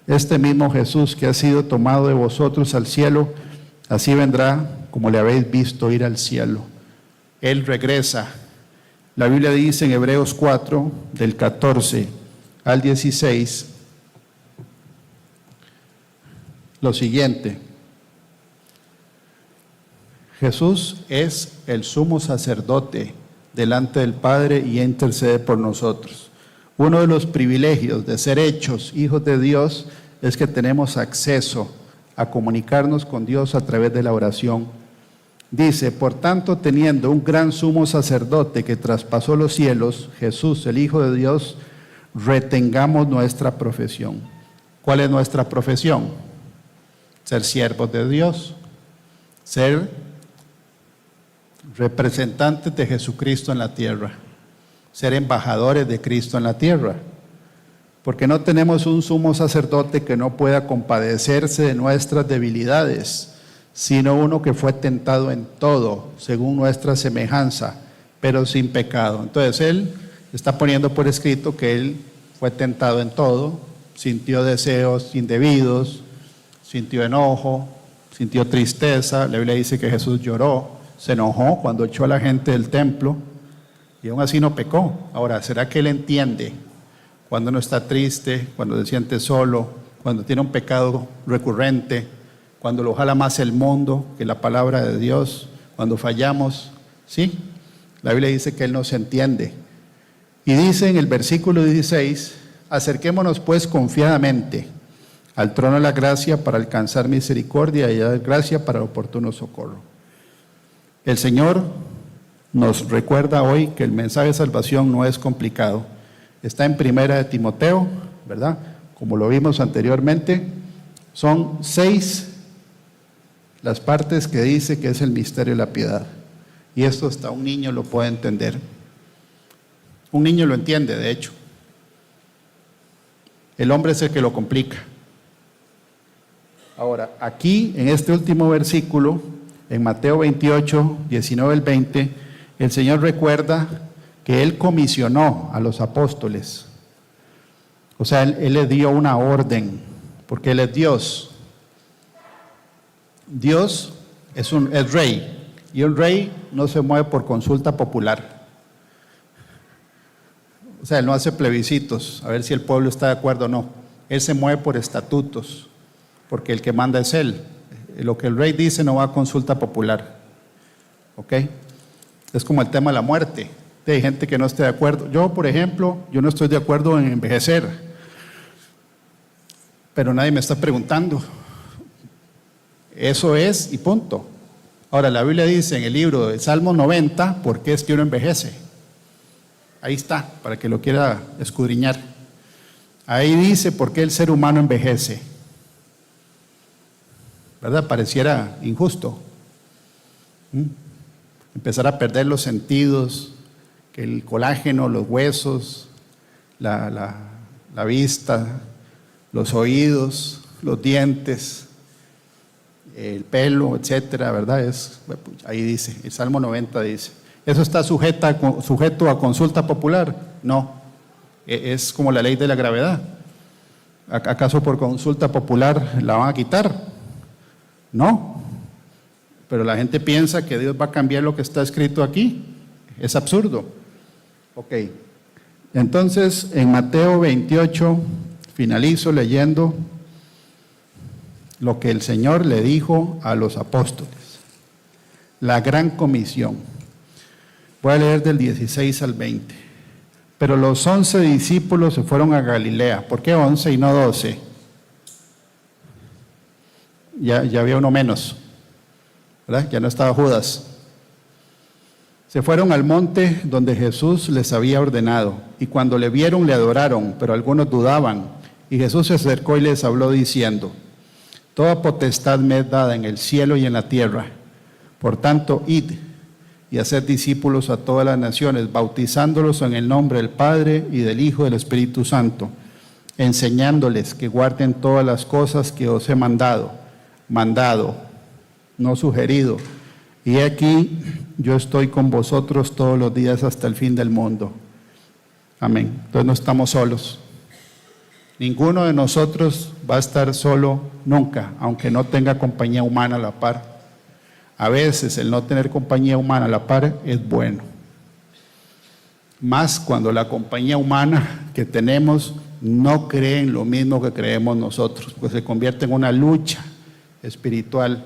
Este mismo Jesús que ha sido tomado de vosotros al cielo, así vendrá como le habéis visto ir al cielo. Él regresa. La Biblia dice en Hebreos 4, del 14 al 16, lo siguiente. Jesús es el sumo sacerdote delante del Padre y intercede por nosotros. Uno de los privilegios de ser hechos hijos de Dios es que tenemos acceso a comunicarnos con Dios a través de la oración. Dice, por tanto, teniendo un gran sumo sacerdote que traspasó los cielos, Jesús, el Hijo de Dios, retengamos nuestra profesión. ¿Cuál es nuestra profesión? Ser siervos de Dios, ser representantes de Jesucristo en la tierra, ser embajadores de Cristo en la tierra, porque no tenemos un sumo sacerdote que no pueda compadecerse de nuestras debilidades, sino uno que fue tentado en todo, según nuestra semejanza, pero sin pecado. Entonces Él está poniendo por escrito que Él fue tentado en todo, sintió deseos indebidos, sintió enojo, sintió tristeza. La Biblia dice que Jesús lloró, se enojó cuando echó a la gente del templo y aún así no pecó. Ahora, ¿será que Él entiende cuando uno está triste, cuando se siente solo, cuando tiene un pecado recurrente, cuando lo jala más el mundo que la palabra de Dios, cuando fallamos? Sí, la Biblia dice que Él nos entiende. Y dice en el versículo 16, acerquémonos pues confiadamente al trono de la gracia para alcanzar misericordia y dar gracia para el oportuno socorro. El Señor nos recuerda hoy que el mensaje de salvación no es complicado. Está en Primera de Timoteo, ¿verdad? Como lo vimos anteriormente, son 6 las partes que dice que es el misterio de la piedad. Y esto hasta un niño lo puede entender. Un niño lo entiende, de hecho. El hombre es el que lo complica. Ahora, aquí, en este último versículo, en Mateo 28, 19 al 20, el Señor recuerda que Él comisionó a los apóstoles. O sea, Él les dio una orden, porque Él es Dios. Dios es rey, y un rey no se mueve por consulta popular. O sea, Él no hace plebiscitos, a ver si el pueblo está de acuerdo o no. Él se mueve por estatutos, porque el que manda es Él. Lo que el rey dice no va a consulta popular. ¿Ok? Es como el tema de la muerte. Hay gente que no esté de acuerdo. Yo, por ejemplo, yo no estoy de acuerdo en envejecer, pero nadie me está preguntando. Eso es y punto. Ahora, la Biblia dice en el libro de Salmo 90, ¿por qué es que uno envejece? Ahí está, para que lo quiera escudriñar. Ahí dice por qué el ser humano envejece. ¿Verdad? Pareciera injusto. Empezar a perder los sentidos, que el colágeno, los huesos, la vista, los oídos, los dientes, el pelo, etcétera, ¿verdad? Ahí dice, el Salmo 90 dice. ¿Eso está sujeto a consulta popular? No, es como la ley de la gravedad. ¿Acaso por consulta popular la van a quitar? No, pero la gente piensa que Dios va a cambiar lo que está escrito aquí. Es absurdo. Ok, entonces en Mateo 28 finalizo leyendo lo que el Señor le dijo a los apóstoles. La gran comisión. Voy a leer del 16 al 20. Pero los 11 discípulos se fueron a Galilea. ¿Por qué 11 y no 12? Ya había uno menos, ¿verdad? Ya no estaba Judas. Se fueron al monte donde Jesús les había ordenado, y cuando le vieron le adoraron, pero algunos dudaban. Y Jesús se acercó y les habló diciendo: toda potestad me es dada en el cielo y en la tierra. Por tanto, id y haced discípulos a todas las naciones, bautizándolos en el nombre del Padre y del Hijo y del Espíritu Santo, enseñándoles que guarden todas las cosas que os he mandado, no sugerido. Y aquí yo estoy con vosotros todos los días hasta el fin del mundo. Amén. Entonces no estamos solos. Ninguno de nosotros va a estar solo nunca, aunque no tenga compañía humana a la par. A veces el no tener compañía humana a la par es bueno. Más cuando la compañía humana que tenemos no cree en lo mismo que creemos nosotros, pues se convierte en una lucha espiritual.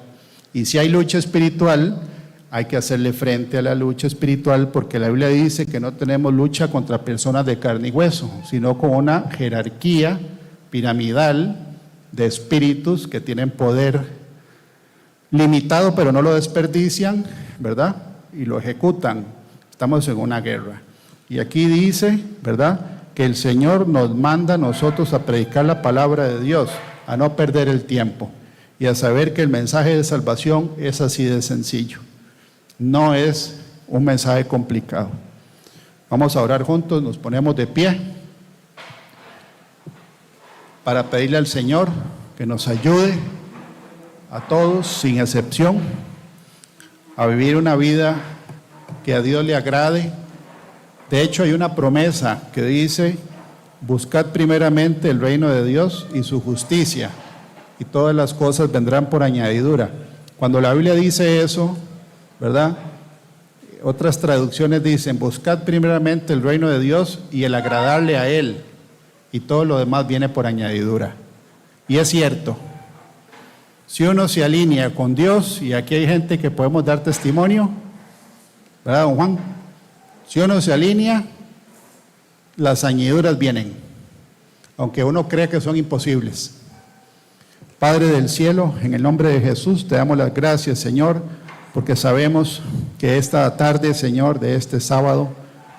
Y si hay lucha espiritual, hay que hacerle frente a la lucha espiritual, porque la Biblia dice que no tenemos lucha contra personas de carne y hueso, sino con una jerarquía piramidal de espíritus que tienen poder limitado, pero no lo desperdician, ¿verdad? Y lo ejecutan. Estamos en una guerra. Y aquí dice, ¿verdad?, que el Señor nos manda a nosotros a predicar la palabra de Dios, a no perder el tiempo y a saber que el mensaje de salvación es así de sencillo. No es un mensaje complicado. Vamos a orar juntos, nos ponemos de pie para pedirle al Señor que nos ayude a todos, sin excepción, a vivir una vida que a Dios le agrade. De hecho, hay una promesa que dice: buscad primeramente el reino de Dios y su justicia, y todas las cosas vendrán por añadidura. Cuando la Biblia dice eso, ¿verdad?, otras traducciones dicen: buscad primeramente el reino de Dios y el agradarle a Él, y todo lo demás viene por añadidura. Y es cierto. Si uno se alinea con Dios, y aquí hay gente que podemos dar testimonio, ¿verdad, don Juan? Si uno se alinea, las añadiduras vienen, aunque uno cree que son imposibles. Padre del cielo, en el nombre de Jesús, te damos las gracias, Señor, porque sabemos que esta tarde, Señor, de este sábado,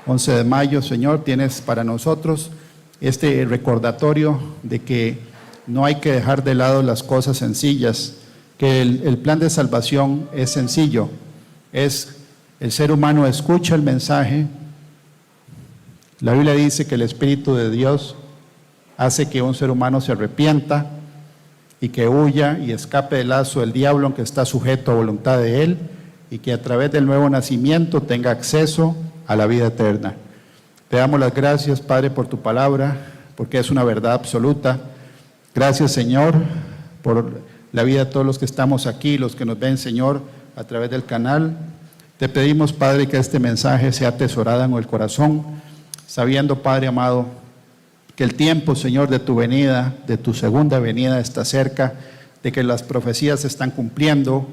11 de mayo, Señor, tienes para nosotros este recordatorio de que no hay que dejar de lado las cosas sencillas, que el plan de salvación es sencillo. El ser humano escucha el mensaje. La Biblia dice que el Espíritu de Dios hace que un ser humano se arrepienta y que huya y escape del lazo del diablo, aunque está sujeto a voluntad de él, y que a través del nuevo nacimiento tenga acceso a la vida eterna. Te damos las gracias, Padre, por tu palabra, porque es una verdad absoluta. Gracias, Señor, por la vida de todos los que estamos aquí, los que nos ven, Señor, a través del canal. Te pedimos, Padre, que este mensaje sea atesorado en el corazón, sabiendo, Padre amado, que el tiempo, Señor, de tu venida, de tu segunda venida está cerca, de que las profecías se están cumpliendo,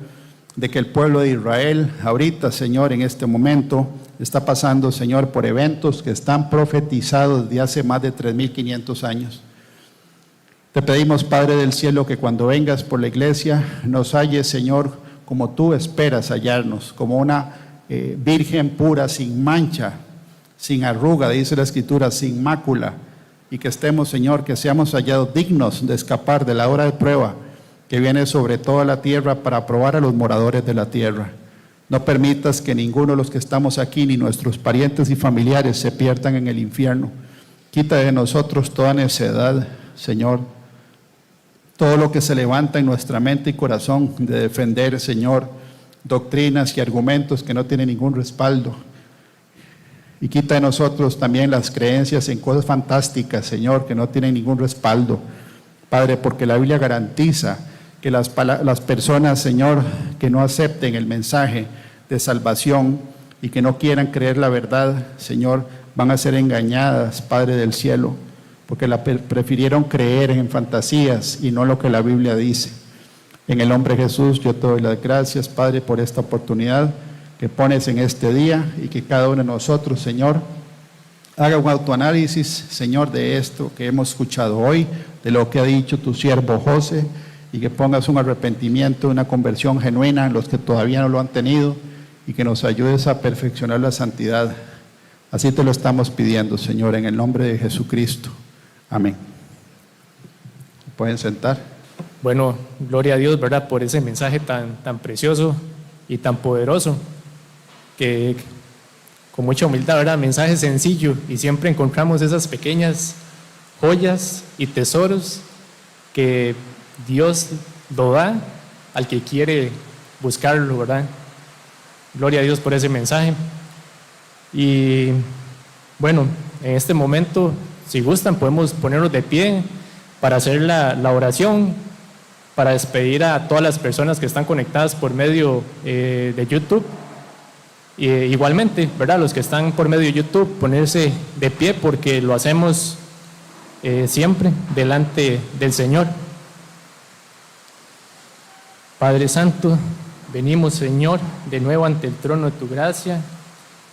de que el pueblo de Israel ahorita, Señor, en este momento está pasando, Señor, por eventos que están profetizados desde hace más de 3.500 años. Te pedimos, Padre del cielo, que cuando vengas por la iglesia nos halles, Señor, como tú esperas hallarnos, como una virgen pura, sin mancha, sin arruga, dice la Escritura, sin mácula, y que estemos, Señor, que seamos hallados dignos de escapar de la hora de prueba que viene sobre toda la tierra para probar a los moradores de la tierra. No permitas que ninguno de los que estamos aquí, ni nuestros parientes y familiares, se pierdan en el infierno. Quita de nosotros toda necedad, Señor, todo lo que se levanta en nuestra mente y corazón de defender, Señor, doctrinas y argumentos que no tienen ningún respaldo. Y quita de nosotros también las creencias en cosas fantásticas, Señor, que no tienen ningún respaldo. Padre, porque la Biblia garantiza que las personas, Señor, que no acepten el mensaje de salvación y que no quieran creer la verdad, Señor, van a ser engañadas, Padre del cielo, porque prefirieron creer en fantasías y no lo que la Biblia dice. En el nombre de Jesús, yo te doy las gracias, Padre, por esta oportunidad que pones en este día y que cada uno de nosotros, Señor, haga un autoanálisis, Señor, de esto que hemos escuchado hoy, de lo que ha dicho tu siervo José, y que pongas un arrepentimiento, una conversión genuina en los que todavía no lo han tenido, y que nos ayudes a perfeccionar la santidad. Así te lo estamos pidiendo, Señor, en el nombre de Jesucristo. Amén. ¿Pueden sentar? Bueno, gloria a Dios, ¿verdad?, por ese mensaje tan precioso y tan poderoso, que con mucha humildad, ¿verdad?, mensaje sencillo, y siempre encontramos esas pequeñas joyas y tesoros que Dios lo da al que quiere buscarlo, ¿verdad? Gloria a Dios por ese mensaje. Y bueno, en este momento, si gustan, podemos ponernos de pie para hacer la oración, para despedir a todas las personas que están conectadas por medio de YouTube. Igualmente, ¿verdad?, los que están por medio de YouTube, ponerse de pie, porque lo hacemos siempre delante del Señor. Padre Santo, venimos, Señor, de nuevo ante el trono de tu gracia,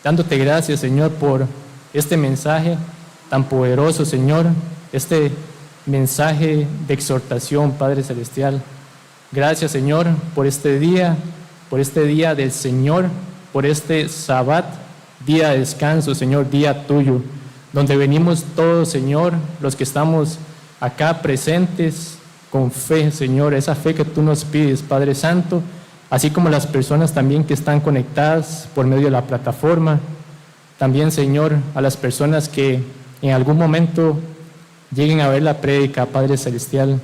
dándote gracias, Señor, por este mensaje tan poderoso, Señor, este mensaje de exhortación, Padre Celestial. Gracias, Señor, por este día del Señor, por este Sabbat, día de descanso, Señor, día tuyo, donde venimos todos, Señor, los que estamos acá presentes con fe, Señor, esa fe que tú nos pides, Padre Santo, así como las personas también que están conectadas por medio de la plataforma. También, Señor, a las personas que en algún momento lleguen a ver la prédica, Padre Celestial.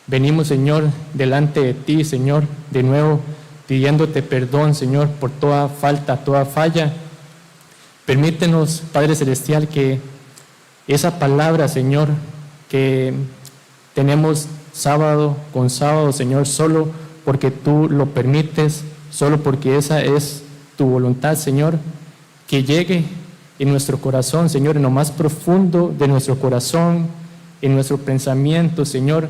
Venimos, Señor, delante de ti, Señor, de nuevo pidiéndote perdón, Señor, por toda falta, toda falla. Permítenos, Padre Celestial, que esa palabra, Señor, que tenemos sábado con sábado, Señor, solo porque tú lo permites, solo porque esa es tu voluntad, Señor, que llegue en nuestro corazón, Señor, en lo más profundo de nuestro corazón, en nuestro pensamiento, Señor,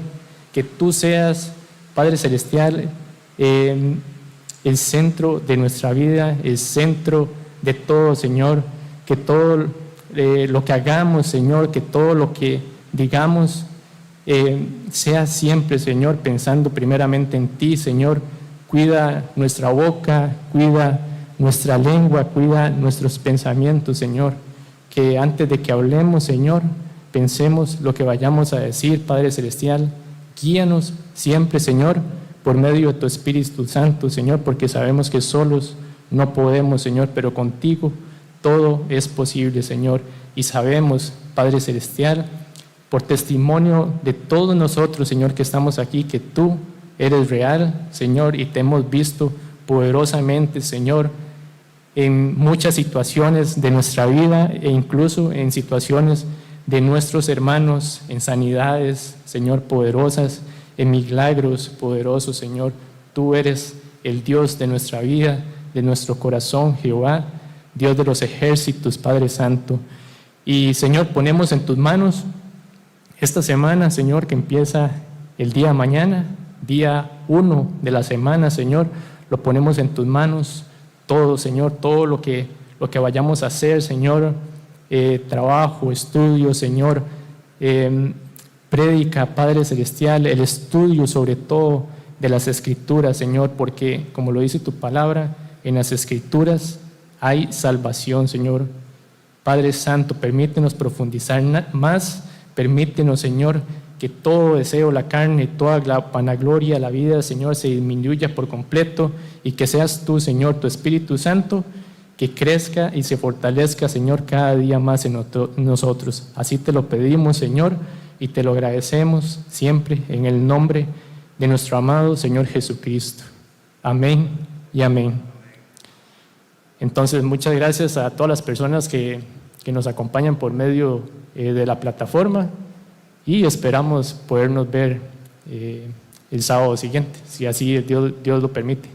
que tú seas, Padre Celestial, el centro de nuestra vida, el centro de todo, Señor, que todo lo que hagamos, Señor, que todo lo que digamos sea siempre, Señor, pensando primeramente en ti, Señor. Cuida nuestra boca, cuida nuestra lengua, cuida nuestros pensamientos, Señor, que antes de que hablemos, Señor, pensemos lo que vayamos a decir, Padre Celestial. Guíanos siempre, Señor, por medio de tu Espíritu Santo, Señor, porque sabemos que solos no podemos, Señor, pero contigo todo es posible, Señor. Y sabemos, Padre Celestial, por testimonio de todos nosotros, Señor, que estamos aquí, que tú eres real, Señor, y te hemos visto poderosamente, Señor, en muchas situaciones de nuestra vida e incluso en situaciones de nuestros hermanos, en sanidades, Señor, poderosas, en milagros poderosos, Señor. Tú eres el Dios de nuestra vida, de nuestro corazón, Jehová, Dios de los ejércitos, Padre Santo. Y, Señor, ponemos en tus manos Esta semana, Señor, que empieza el día de mañana, día 1 de la semana, Señor, lo ponemos en tus manos. Todo, Señor, todo lo que vayamos a hacer, Señor, trabajo, estudio, Señor, prédica, Padre Celestial, el estudio sobre todo de las Escrituras, Señor, porque como lo dice tu palabra, en las Escrituras hay salvación, Señor. Padre Santo, permítenos profundizar más, permítenos, Señor, que todo deseo, la carne, toda la vanagloria, la vida, Señor, se disminuya por completo y que seas tú, Señor, tu Espíritu Santo, que crezca y se fortalezca, Señor, cada día más en nosotros. Así te lo pedimos, Señor, y te lo agradecemos siempre en el nombre de nuestro amado Señor Jesucristo. Amén y amén. Entonces, muchas gracias a todas las personas que nos acompañan por medio de la plataforma y esperamos podernos ver el sábado siguiente, si así Dios lo permite.